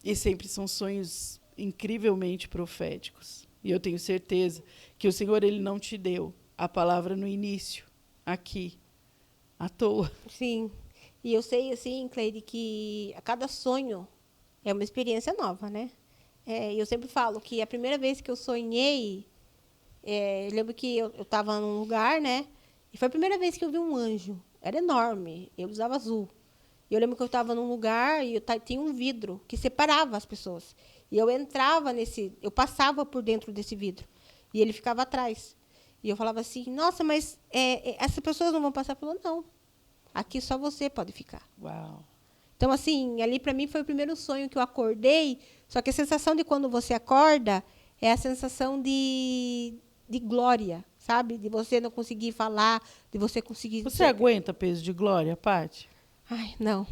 E sempre são sonhos incrivelmente proféticos. E eu tenho certeza que o Senhor, ele não te deu a palavra no início, aqui, à toa. Sim. E eu sei, assim, Cleide, que a cada sonho é uma experiência nova, né? Eu sempre falo que a primeira vez que eu sonhei, eu lembro que eu estava num lugar, né? E foi a primeira vez que eu vi um anjo. Era enorme, eu usava azul. E eu lembro que eu estava num lugar e tinha um vidro que separava as pessoas. E eu entrava eu passava por dentro desse vidro. E ele ficava atrás. E eu falava assim, nossa, mas essas pessoas não vão passar? Falou, não. Aqui só você pode ficar. Uau. Então, assim, ali para mim foi o primeiro sonho que eu acordei. Só que a sensação de quando você acorda é a sensação de glória, sabe? De você não conseguir falar, de você conseguir... Você aguenta peso de glória, Paty? Ai, não.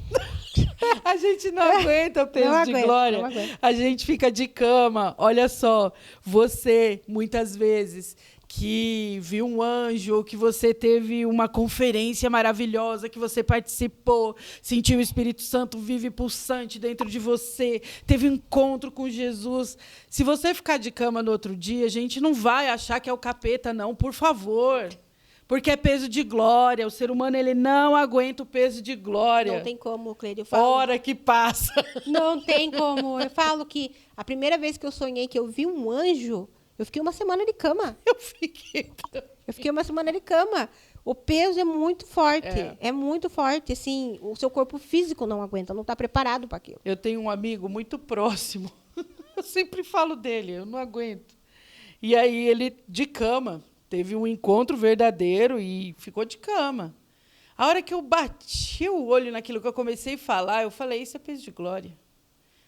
A gente não aguenta o peso de glória. A gente fica de cama. Olha só, você, muitas vezes, que viu um anjo, ou que você teve uma conferência maravilhosa, que você participou, sentiu o Espírito Santo vivo e pulsante dentro de você, teve um encontro com Jesus. Se você ficar de cama no outro dia, a gente não vai achar que é o capeta, não, por favor. Porque é peso de glória. O ser humano, ele não aguenta o peso de glória. Não tem como, Cleide. Eu falo, hora que passa. Não tem como. Eu falo que a primeira vez que eu sonhei que eu vi um anjo, eu fiquei uma semana de cama. Eu fiquei uma semana de cama. O peso é muito forte. É muito forte. Assim, o seu corpo físico não aguenta, não está preparado para aquilo. Eu tenho um amigo muito próximo. Eu sempre falo dele, eu não aguento. E aí ele, de cama, teve um encontro verdadeiro e ficou de cama. A hora que eu bati o olho naquilo que eu comecei a falar, eu falei, isso é peso de glória.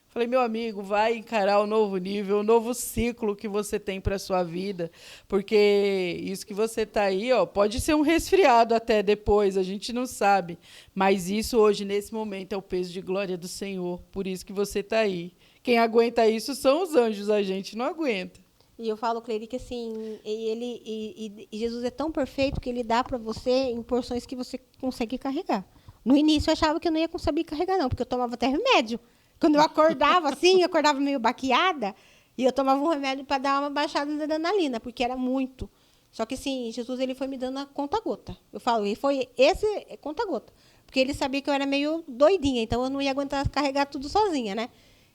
Falei, meu amigo, vai encarar o novo nível, o novo ciclo que você tem para a sua vida, porque isso que você está aí, ó, pode ser um resfriado até depois, a gente não sabe, mas isso hoje, nesse momento, é o peso de glória do Senhor, por isso que você está aí. Quem aguenta isso são os anjos, a gente não aguenta. E eu falo, Cleide, que assim, e Jesus é tão perfeito que ele dá para você em porções que você consegue carregar. No início eu achava que eu não ia conseguir carregar, não, porque eu tomava até remédio. Quando eu acordava assim, eu acordava meio baqueada, e eu tomava um remédio para dar uma baixada na adrenalina, porque era muito. Só que assim, Jesus ele foi me dando a conta-gota. Eu falo, e foi esse conta-gota. Porque ele sabia que eu era meio doidinha, então eu não ia aguentar carregar tudo sozinha, né?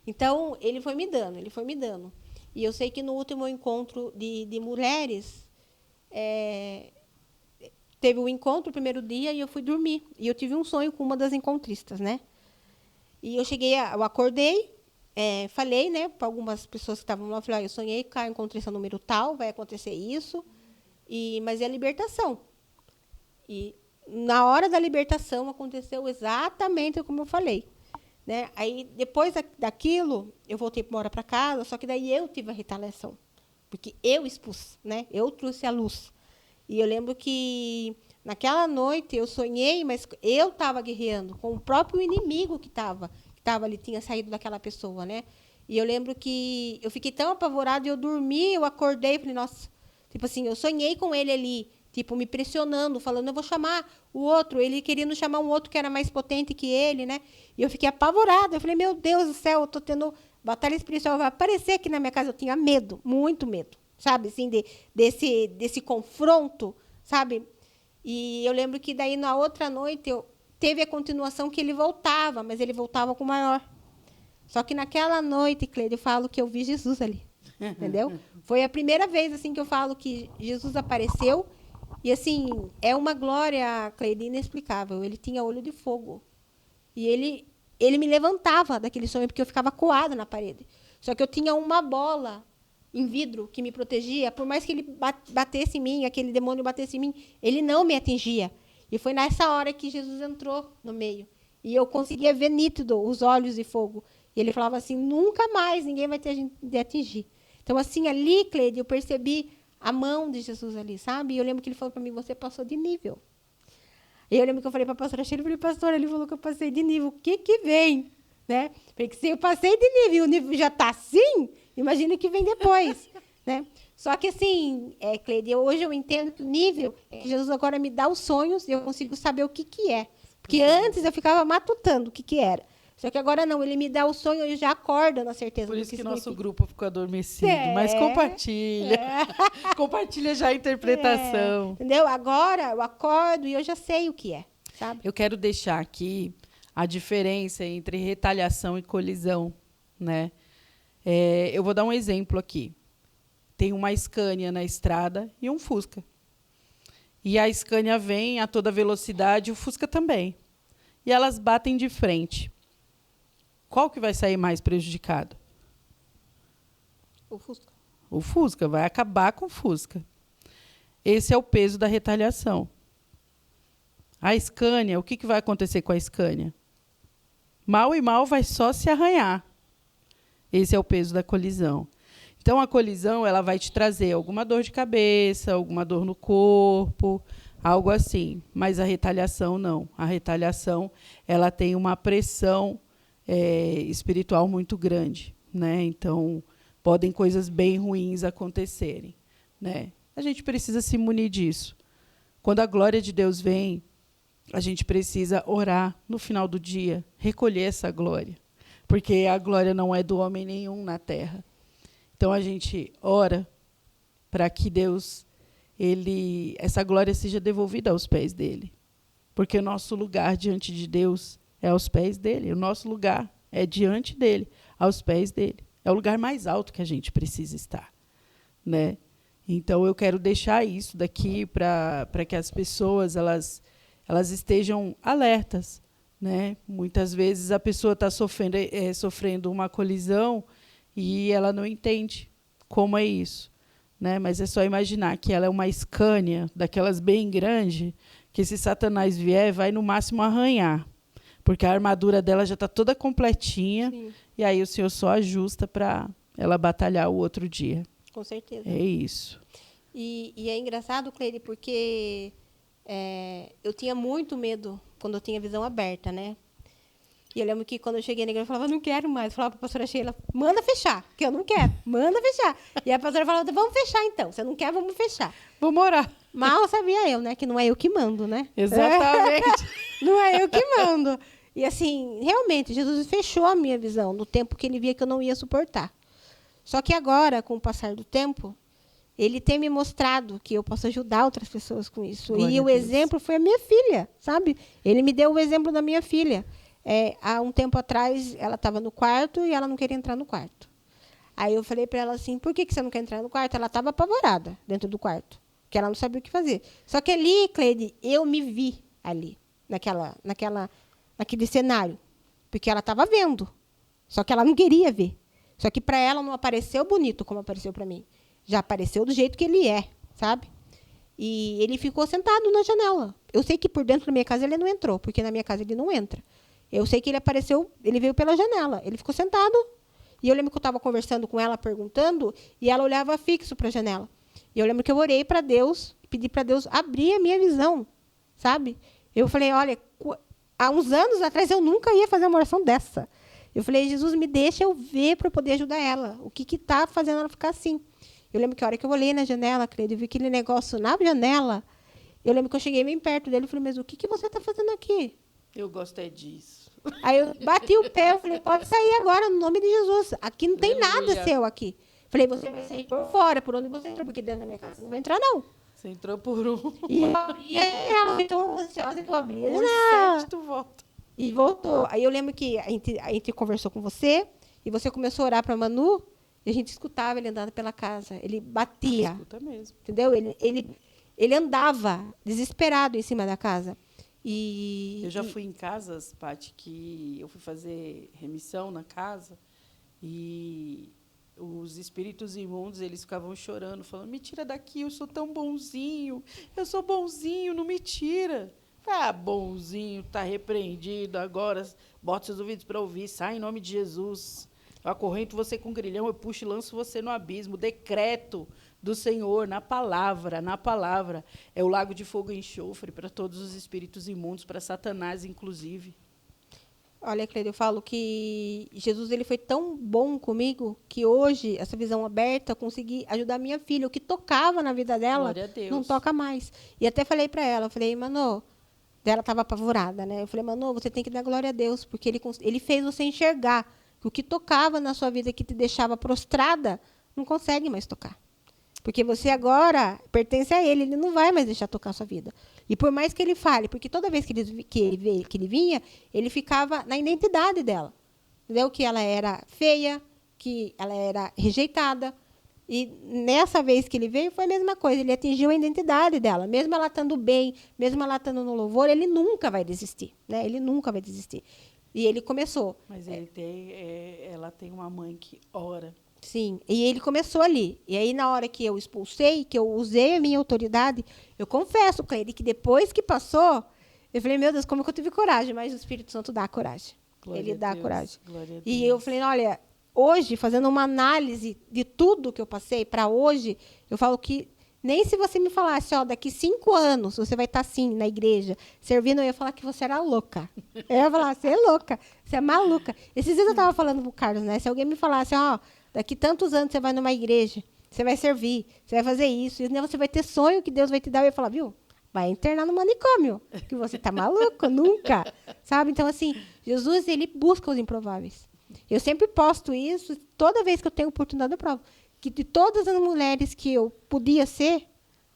Então, ele foi me dando. E eu sei que no último encontro de mulheres, teve um encontro, o primeiro dia, e eu fui dormir. E eu tive um sonho com uma das encontristas, né? E eu acordei, falei, né, para algumas pessoas que estavam lá, falei, eu sonhei com a encontrista número tal, vai acontecer isso, mas é a libertação. E na hora da libertação, aconteceu exatamente como eu falei. Né? Aí, depois daquilo, eu voltei para casa, só que daí eu tive a retaliação. Porque eu expus, né? Eu trouxe a luz. E eu lembro que, naquela noite, eu sonhei, mas eu estava guerreando com o próprio inimigo que estava ali, tinha saído daquela pessoa, né? E eu lembro que eu fiquei tão apavorada, eu dormi, eu acordei, falei, nossa, tipo assim, eu sonhei com ele ali, tipo, me pressionando, falando, eu vou chamar o outro, ele querendo chamar um outro que era mais potente que ele, né? E eu fiquei apavorada, eu falei, meu Deus do céu, eu estou tendo batalha espiritual, vai aparecer aqui na minha casa, eu tinha medo, muito medo, sabe, assim, desse confronto, sabe? E eu lembro que daí, na outra noite, teve a continuação que ele voltava, mas ele voltava com maior. Só que naquela noite, Cleide, eu falo que eu vi Jesus ali, entendeu? Foi a primeira vez assim que eu falo que Jesus apareceu e assim é uma glória, Cleide, inexplicável. Ele tinha olho de fogo e ele me levantava daquele sonho porque eu ficava coada na parede. Só que eu tinha uma bola em vidro que me protegia, por mais que ele batesse em mim, aquele demônio batesse em mim, ele não me atingia. E foi nessa hora que Jesus entrou no meio e eu conseguia ver nítido os olhos de fogo. E ele falava assim, nunca mais ninguém vai ter de atingir. Então, assim, ali, Cleide, eu percebi a mão de Jesus ali, sabe? E eu lembro que ele falou para mim, você passou de nível. E eu lembro que eu falei para a pastora Sheila, eu falei, pastora, ele falou que eu passei de nível. O que vem? Né? Porque se eu passei de nível, o nível já está assim, imagina o que vem depois. Né? Só que, assim, Cleide, hoje eu entendo que o nível é que Jesus agora me dá os sonhos e eu consigo saber o que é. Porque antes eu ficava matutando o que era. Só que agora não, ele me dá o sonho e eu já acordo na certeza. Por isso que nosso grupo ficou adormecido. Mas compartilha. Compartilha já a interpretação. Entendeu? Agora eu acordo e eu já sei o que é, sabe? Eu quero deixar aqui a diferença entre retaliação e colisão, né? Eu vou dar um exemplo aqui. Tem uma Scania na estrada e um Fusca. E a Scania vem a toda velocidade, o Fusca também. E elas batem de frente. Qual que vai sair mais prejudicado? O Fusca. O Fusca, vai acabar com o Fusca. Esse é o peso da retaliação. A Scania, o que vai acontecer com a Scania? Mal e mal vai só se arranhar. Esse é o peso da colisão. Então, a colisão ela vai te trazer alguma dor de cabeça, alguma dor no corpo, algo assim. Mas a retaliação, não. A retaliação ela tem uma pressão espiritual muito grande, né? Então, podem coisas bem ruins acontecerem, né? A gente precisa se munir disso. Quando a glória de Deus vem, a gente precisa orar no final do dia, recolher essa glória, porque a glória não é do homem nenhum na terra. Então, a gente ora para que Deus, essa glória seja devolvida aos pés dele, porque o nosso lugar diante de Deus é aos pés dele. O nosso lugar é diante dele, aos pés dele. É o lugar mais alto que a gente precisa estar, né? Então, eu quero deixar isso daqui para que as pessoas elas estejam alertas, né? Muitas vezes a pessoa está sofrendo uma colisão e ela não entende como é isso, né? Mas é só imaginar que ela é uma Scania, daquelas bem grande, que se Satanás vier, vai no máximo arranhar. Porque a armadura dela já está toda completinha. Sim. E aí o Senhor só ajusta para ela batalhar o outro dia. Com certeza. É isso. E é engraçado, Cleide, porque eu tinha muito medo quando eu tinha visão aberta, né? E eu lembro que quando eu cheguei na igreja, eu falava, não quero mais. Eu falava para a pastora Sheila, manda fechar, que eu não quero, manda fechar. E a pastora falava, vamos fechar então. Você não quer, vamos fechar. Vamos orar. Mal sabia eu, né? Que não é eu que mando, né? Exatamente. Não é eu que mando. E assim, realmente, Jesus fechou a minha visão no tempo que ele via que eu não ia suportar. Só que agora, com o passar do tempo, ele tem me mostrado que eu posso ajudar outras pessoas com isso. Glória e o exemplo foi a minha filha, sabe? Ele me deu o exemplo da minha filha. Há um tempo atrás, ela estava no quarto e ela não queria entrar no quarto. Aí eu falei para ela assim, por que você não quer entrar no quarto? Ela estava apavorada dentro do quarto, porque ela não sabia o que fazer. Só que ali, Cleide, eu me vi ali, naquele cenário, porque ela estava vendo, só que ela não queria ver. Só que para ela não apareceu bonito como apareceu para mim. Já apareceu do jeito que ele é, sabe? E ele ficou sentado na janela. Eu sei que por dentro da minha casa ele não entrou, porque na minha casa ele não entra. Eu sei que ele apareceu, ele veio pela janela. Ele ficou sentado. E eu lembro que eu estava conversando com ela, perguntando, e ela olhava fixo para a janela. E eu lembro que eu orei para Deus, pedi para Deus abrir a minha visão, sabe? Eu falei, olha, há uns anos atrás eu nunca ia fazer uma oração dessa. Eu falei, Jesus, me deixa eu ver para poder ajudar ela. O que está fazendo ela ficar assim? Eu lembro que a hora que eu olhei na janela, querido, eu vi aquele negócio na janela. Eu lembro que eu cheguei bem perto dele e falei, mas o que você está fazendo aqui? Eu gostei disso. Aí eu bati o pé, eu falei, pode sair agora, no nome de Jesus. Aqui não tem Aleluia. nada seu aqui. Falei, você vai sair por fora, por onde você entrou, porque dentro da minha casa você não vai entrar, não. Você entrou por um. E eu abri, ela então ansiosa que eu abri. Por Não. 7 tu volta. E voltou. Aí eu lembro que a gente conversou com você, e você começou a orar para Manu, e a gente escutava ele andando pela casa. Ele batia. Escuta mesmo. Entendeu? Ele andava desesperado em cima da casa. Eu já fui em casas, Paty, que eu fui fazer remissão na casa e os espíritos imundos, eles ficavam chorando, falando, me tira daqui, eu sou tão bonzinho, eu sou bonzinho, não me tira. Ah, bonzinho, tá repreendido agora, bota seus ouvidos para ouvir, sai em nome de Jesus. Eu acorrento você com grilhão, eu puxo e lanço você no abismo. Decreto do Senhor, na palavra, na palavra. É o lago de fogo e enxofre para todos os espíritos imundos, para Satanás, inclusive. Olha, Cleide, eu falo que Jesus ele foi tão bom comigo que hoje, essa visão aberta, eu consegui ajudar minha filha. O que tocava na vida dela, Glória a Deus. não toca mais. E até falei para ela, eu falei, Manu, ela estava apavorada, né? Eu falei, Manu, você tem que dar glória a Deus, porque ele fez você enxergar que o que tocava na sua vida, que te deixava prostrada, não consegue mais tocar. Porque você agora pertence a ele não vai mais deixar tocar a sua vida. E por mais que ele fale, porque toda vez que ele vinha, ele ficava na identidade dela. Entendeu? Que ela era feia, que ela era rejeitada. E nessa vez que ele veio, foi a mesma coisa. Ele atingiu a identidade dela. Mesmo ela estando bem, mesmo ela estando no louvor, ele nunca vai desistir. Né? Ele nunca vai desistir. E ele começou. Mas ela tem uma mãe que ora. Sim, e ele começou ali. E aí, na hora que eu expulsei, que eu usei a minha autoridade, eu confesso com ele que depois que passou, eu falei, meu Deus, como que eu tive coragem? Mas o Espírito Santo dá coragem. Glória ele dá a Deus, coragem. glória a Deus. E eu falei, olha, hoje, fazendo uma análise de tudo que eu passei para hoje, eu falo que nem se você me falasse, ó, daqui 5 anos você vai estar assim na igreja, servindo, eu ia falar que você era louca. Eu ia falar, você é louca, você é maluca. Esses dias eu estava falando pro Carlos, né? Se alguém me falasse, ó, daqui tantos anos você vai numa igreja, você vai servir, você vai fazer isso, e você vai ter sonho que Deus vai te dar, eu ia falar, viu? Vai internar no manicômio, que você tá maluco, nunca. Sabe? Então, assim, Jesus, ele busca os improváveis. Eu sempre posto isso, toda vez que eu tenho oportunidade, eu provo. Que de todas as mulheres que eu podia ser,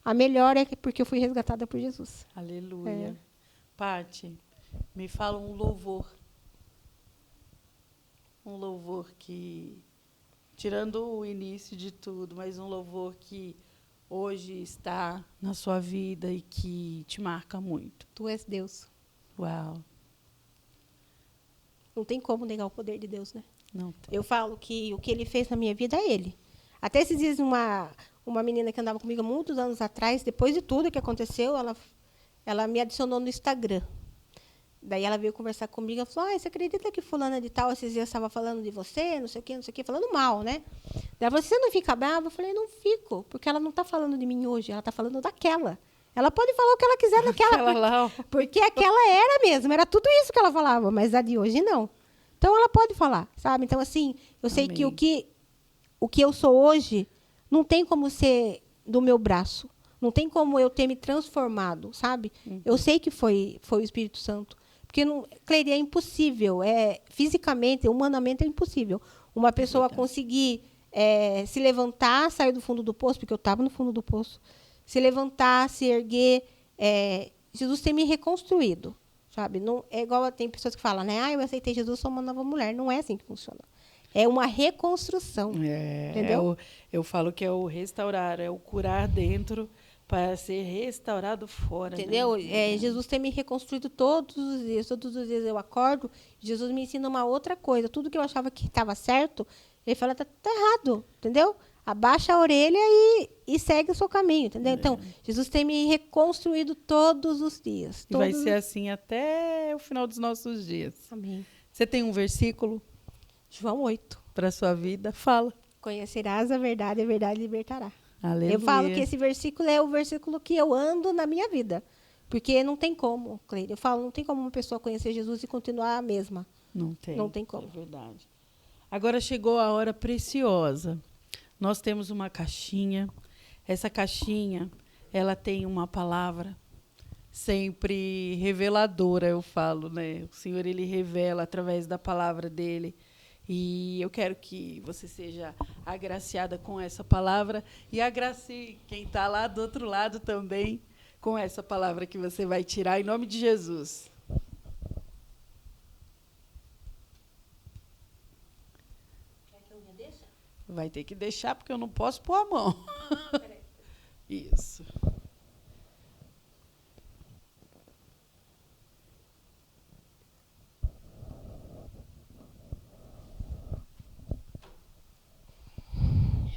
a melhor é porque eu fui resgatada por Jesus. Aleluia. Paty, me fala um louvor. Um louvor que, tirando o início de tudo, mas um louvor que hoje está na sua vida e que te marca muito. Tu és Deus. Uau. Não tem como negar o poder de Deus, né? Não tem. Eu falo que o que ele fez na minha vida é ele. Até esses dias, uma menina que andava comigo muitos anos atrás, depois de tudo que aconteceu, ela me adicionou no Instagram. Daí ela veio conversar comigo, ela falou, você acredita que fulana de tal, esses dias estava falando de você, não sei o quê, falando mal, né? Daí ela falou, você não fica brava? Eu falei, não fico, porque ela não está falando de mim hoje, ela está falando daquela. Ela pode falar o que ela quiser daquela, porque aquela era mesmo, era tudo isso que ela falava, mas a de hoje não. Então ela pode falar, sabe? Então, assim, eu sei que o que eu sou hoje não tem como ser do meu braço. Não tem como eu ter me transformado, sabe? Uhum. Eu sei que foi o Espírito Santo. Porque, Cleide, é impossível. Fisicamente, humanamente, é impossível. Uma pessoa conseguir se levantar, sair do fundo do poço, porque eu estava no fundo do poço, se levantar, se erguer. Jesus tem me reconstruído, sabe? Não, é igual tem pessoas que falam, né? Eu aceitei Jesus, sou uma nova mulher. Não é assim que funciona. É uma reconstrução. Entendeu? Eu falo que é o restaurar, é o curar dentro para ser restaurado fora. Entendeu? Né? Jesus tem me reconstruído todos os dias. Todos os dias eu acordo, Jesus me ensina uma outra coisa. Tudo que eu achava que estava certo, ele fala, tá errado. Entendeu? abaixa a orelha e segue o seu caminho, entendeu? Então, Jesus tem me reconstruído todos os dias. E vai ser assim até o final dos nossos dias. Amém. Você tem um versículo? João 8. Para a sua vida? Fala. Conhecerás a verdade libertará. Aleluia. Eu falo que esse versículo é o versículo que eu ando na minha vida. Porque não tem como, Cleide. Eu falo, não tem como uma pessoa conhecer Jesus e continuar a mesma. Não tem. Não tem como. É verdade. Agora chegou a hora preciosa. Nós temos uma caixinha. Essa caixinha, ela tem uma palavra sempre reveladora, eu falo, né? O Senhor, ele revela através da palavra dele. E eu quero que você seja agraciada com essa palavra e agracie quem está lá do outro lado também com essa palavra que você vai tirar, em nome de Jesus. Quer que eu me deixe? Vai ter que deixar, porque eu não posso pôr a mão. Isso.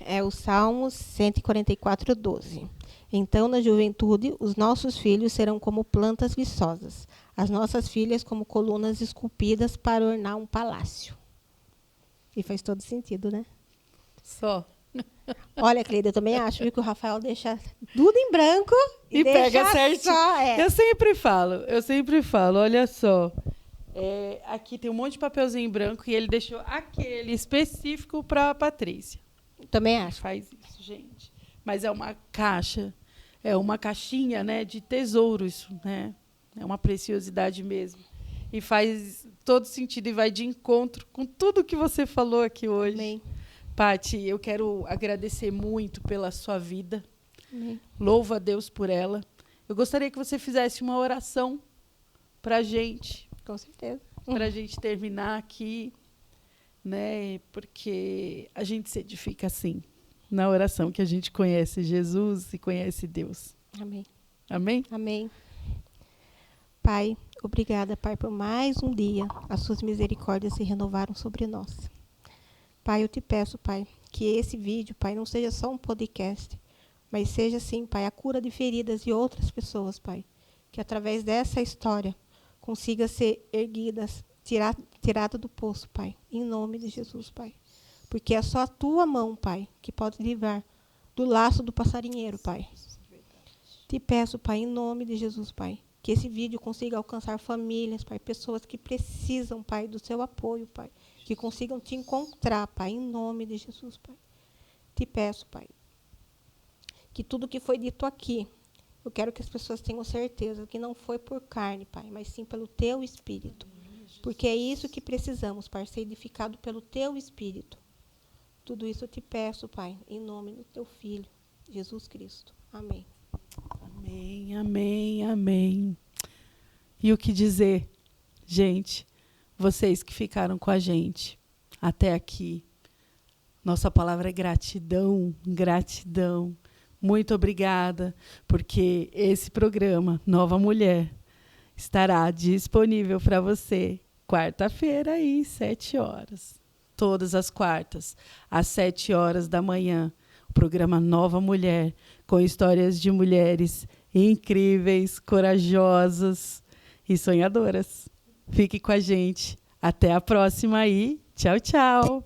É o Salmos 144, 12. Então, na juventude, os nossos filhos serão como plantas viçosas, as nossas filhas como colunas esculpidas para ornar um palácio. E faz todo sentido, né? Só. Olha, Cleide, eu também acho que o Rafael deixa tudo em branco e pega certinho. Só, Eu sempre falo, olha só. Aqui tem um monte de papelzinho em branco e ele deixou aquele específico para a Patrícia. Também acho. Faz isso, gente. Mas é uma caixa, é uma caixinha, né, de tesouro, isso, né? É uma preciosidade mesmo. E faz todo sentido e vai de encontro com tudo que você falou aqui hoje. Amém. Pati, eu quero agradecer muito pela sua vida. Amém. Louvo a Deus por ela. Eu gostaria que você fizesse uma oração para a gente. Com certeza. Para a gente terminar aqui, né? Porque a gente se edifica assim, na oração que a gente conhece Jesus e conhece Deus. Amém. Amém? Amém. Pai, obrigada, Pai, por mais um dia. As suas misericórdias se renovaram sobre nós. Pai, eu te peço, Pai, que esse vídeo, Pai, não seja só um podcast, mas seja, sim, Pai, a cura de feridas de outras pessoas, Pai. Que através dessa história consiga ser erguidas, tirada do poço, Pai. Em nome de Jesus, Pai. Porque é só a tua mão, Pai, que pode livrar do laço do passarinheiro, Pai. Te peço, Pai, em nome de Jesus, Pai, que esse vídeo consiga alcançar famílias, Pai, pessoas que precisam, Pai, do seu apoio, Pai. Que consigam te encontrar, Pai, em nome de Jesus, Pai. Te peço, Pai, que tudo que foi dito aqui, eu quero que as pessoas tenham certeza que não foi por carne, Pai, mas sim pelo teu Espírito. Porque é isso que precisamos, Pai, ser edificado pelo teu Espírito. Tudo isso eu te peço, Pai, em nome do teu Filho, Jesus Cristo. Amém. Amém, amém, amém. E o que dizer, gente? Vocês que ficaram com a gente até aqui. Nossa palavra é gratidão, gratidão. Muito obrigada, porque esse programa, Nova Mulher, estará disponível para você quarta-feira, às 7 horas. Todas as quartas, às 7 horas da manhã. O programa Nova Mulher, com histórias de mulheres incríveis, corajosas e sonhadoras. Fique com a gente. Até a próxima aí. Tchau, tchau.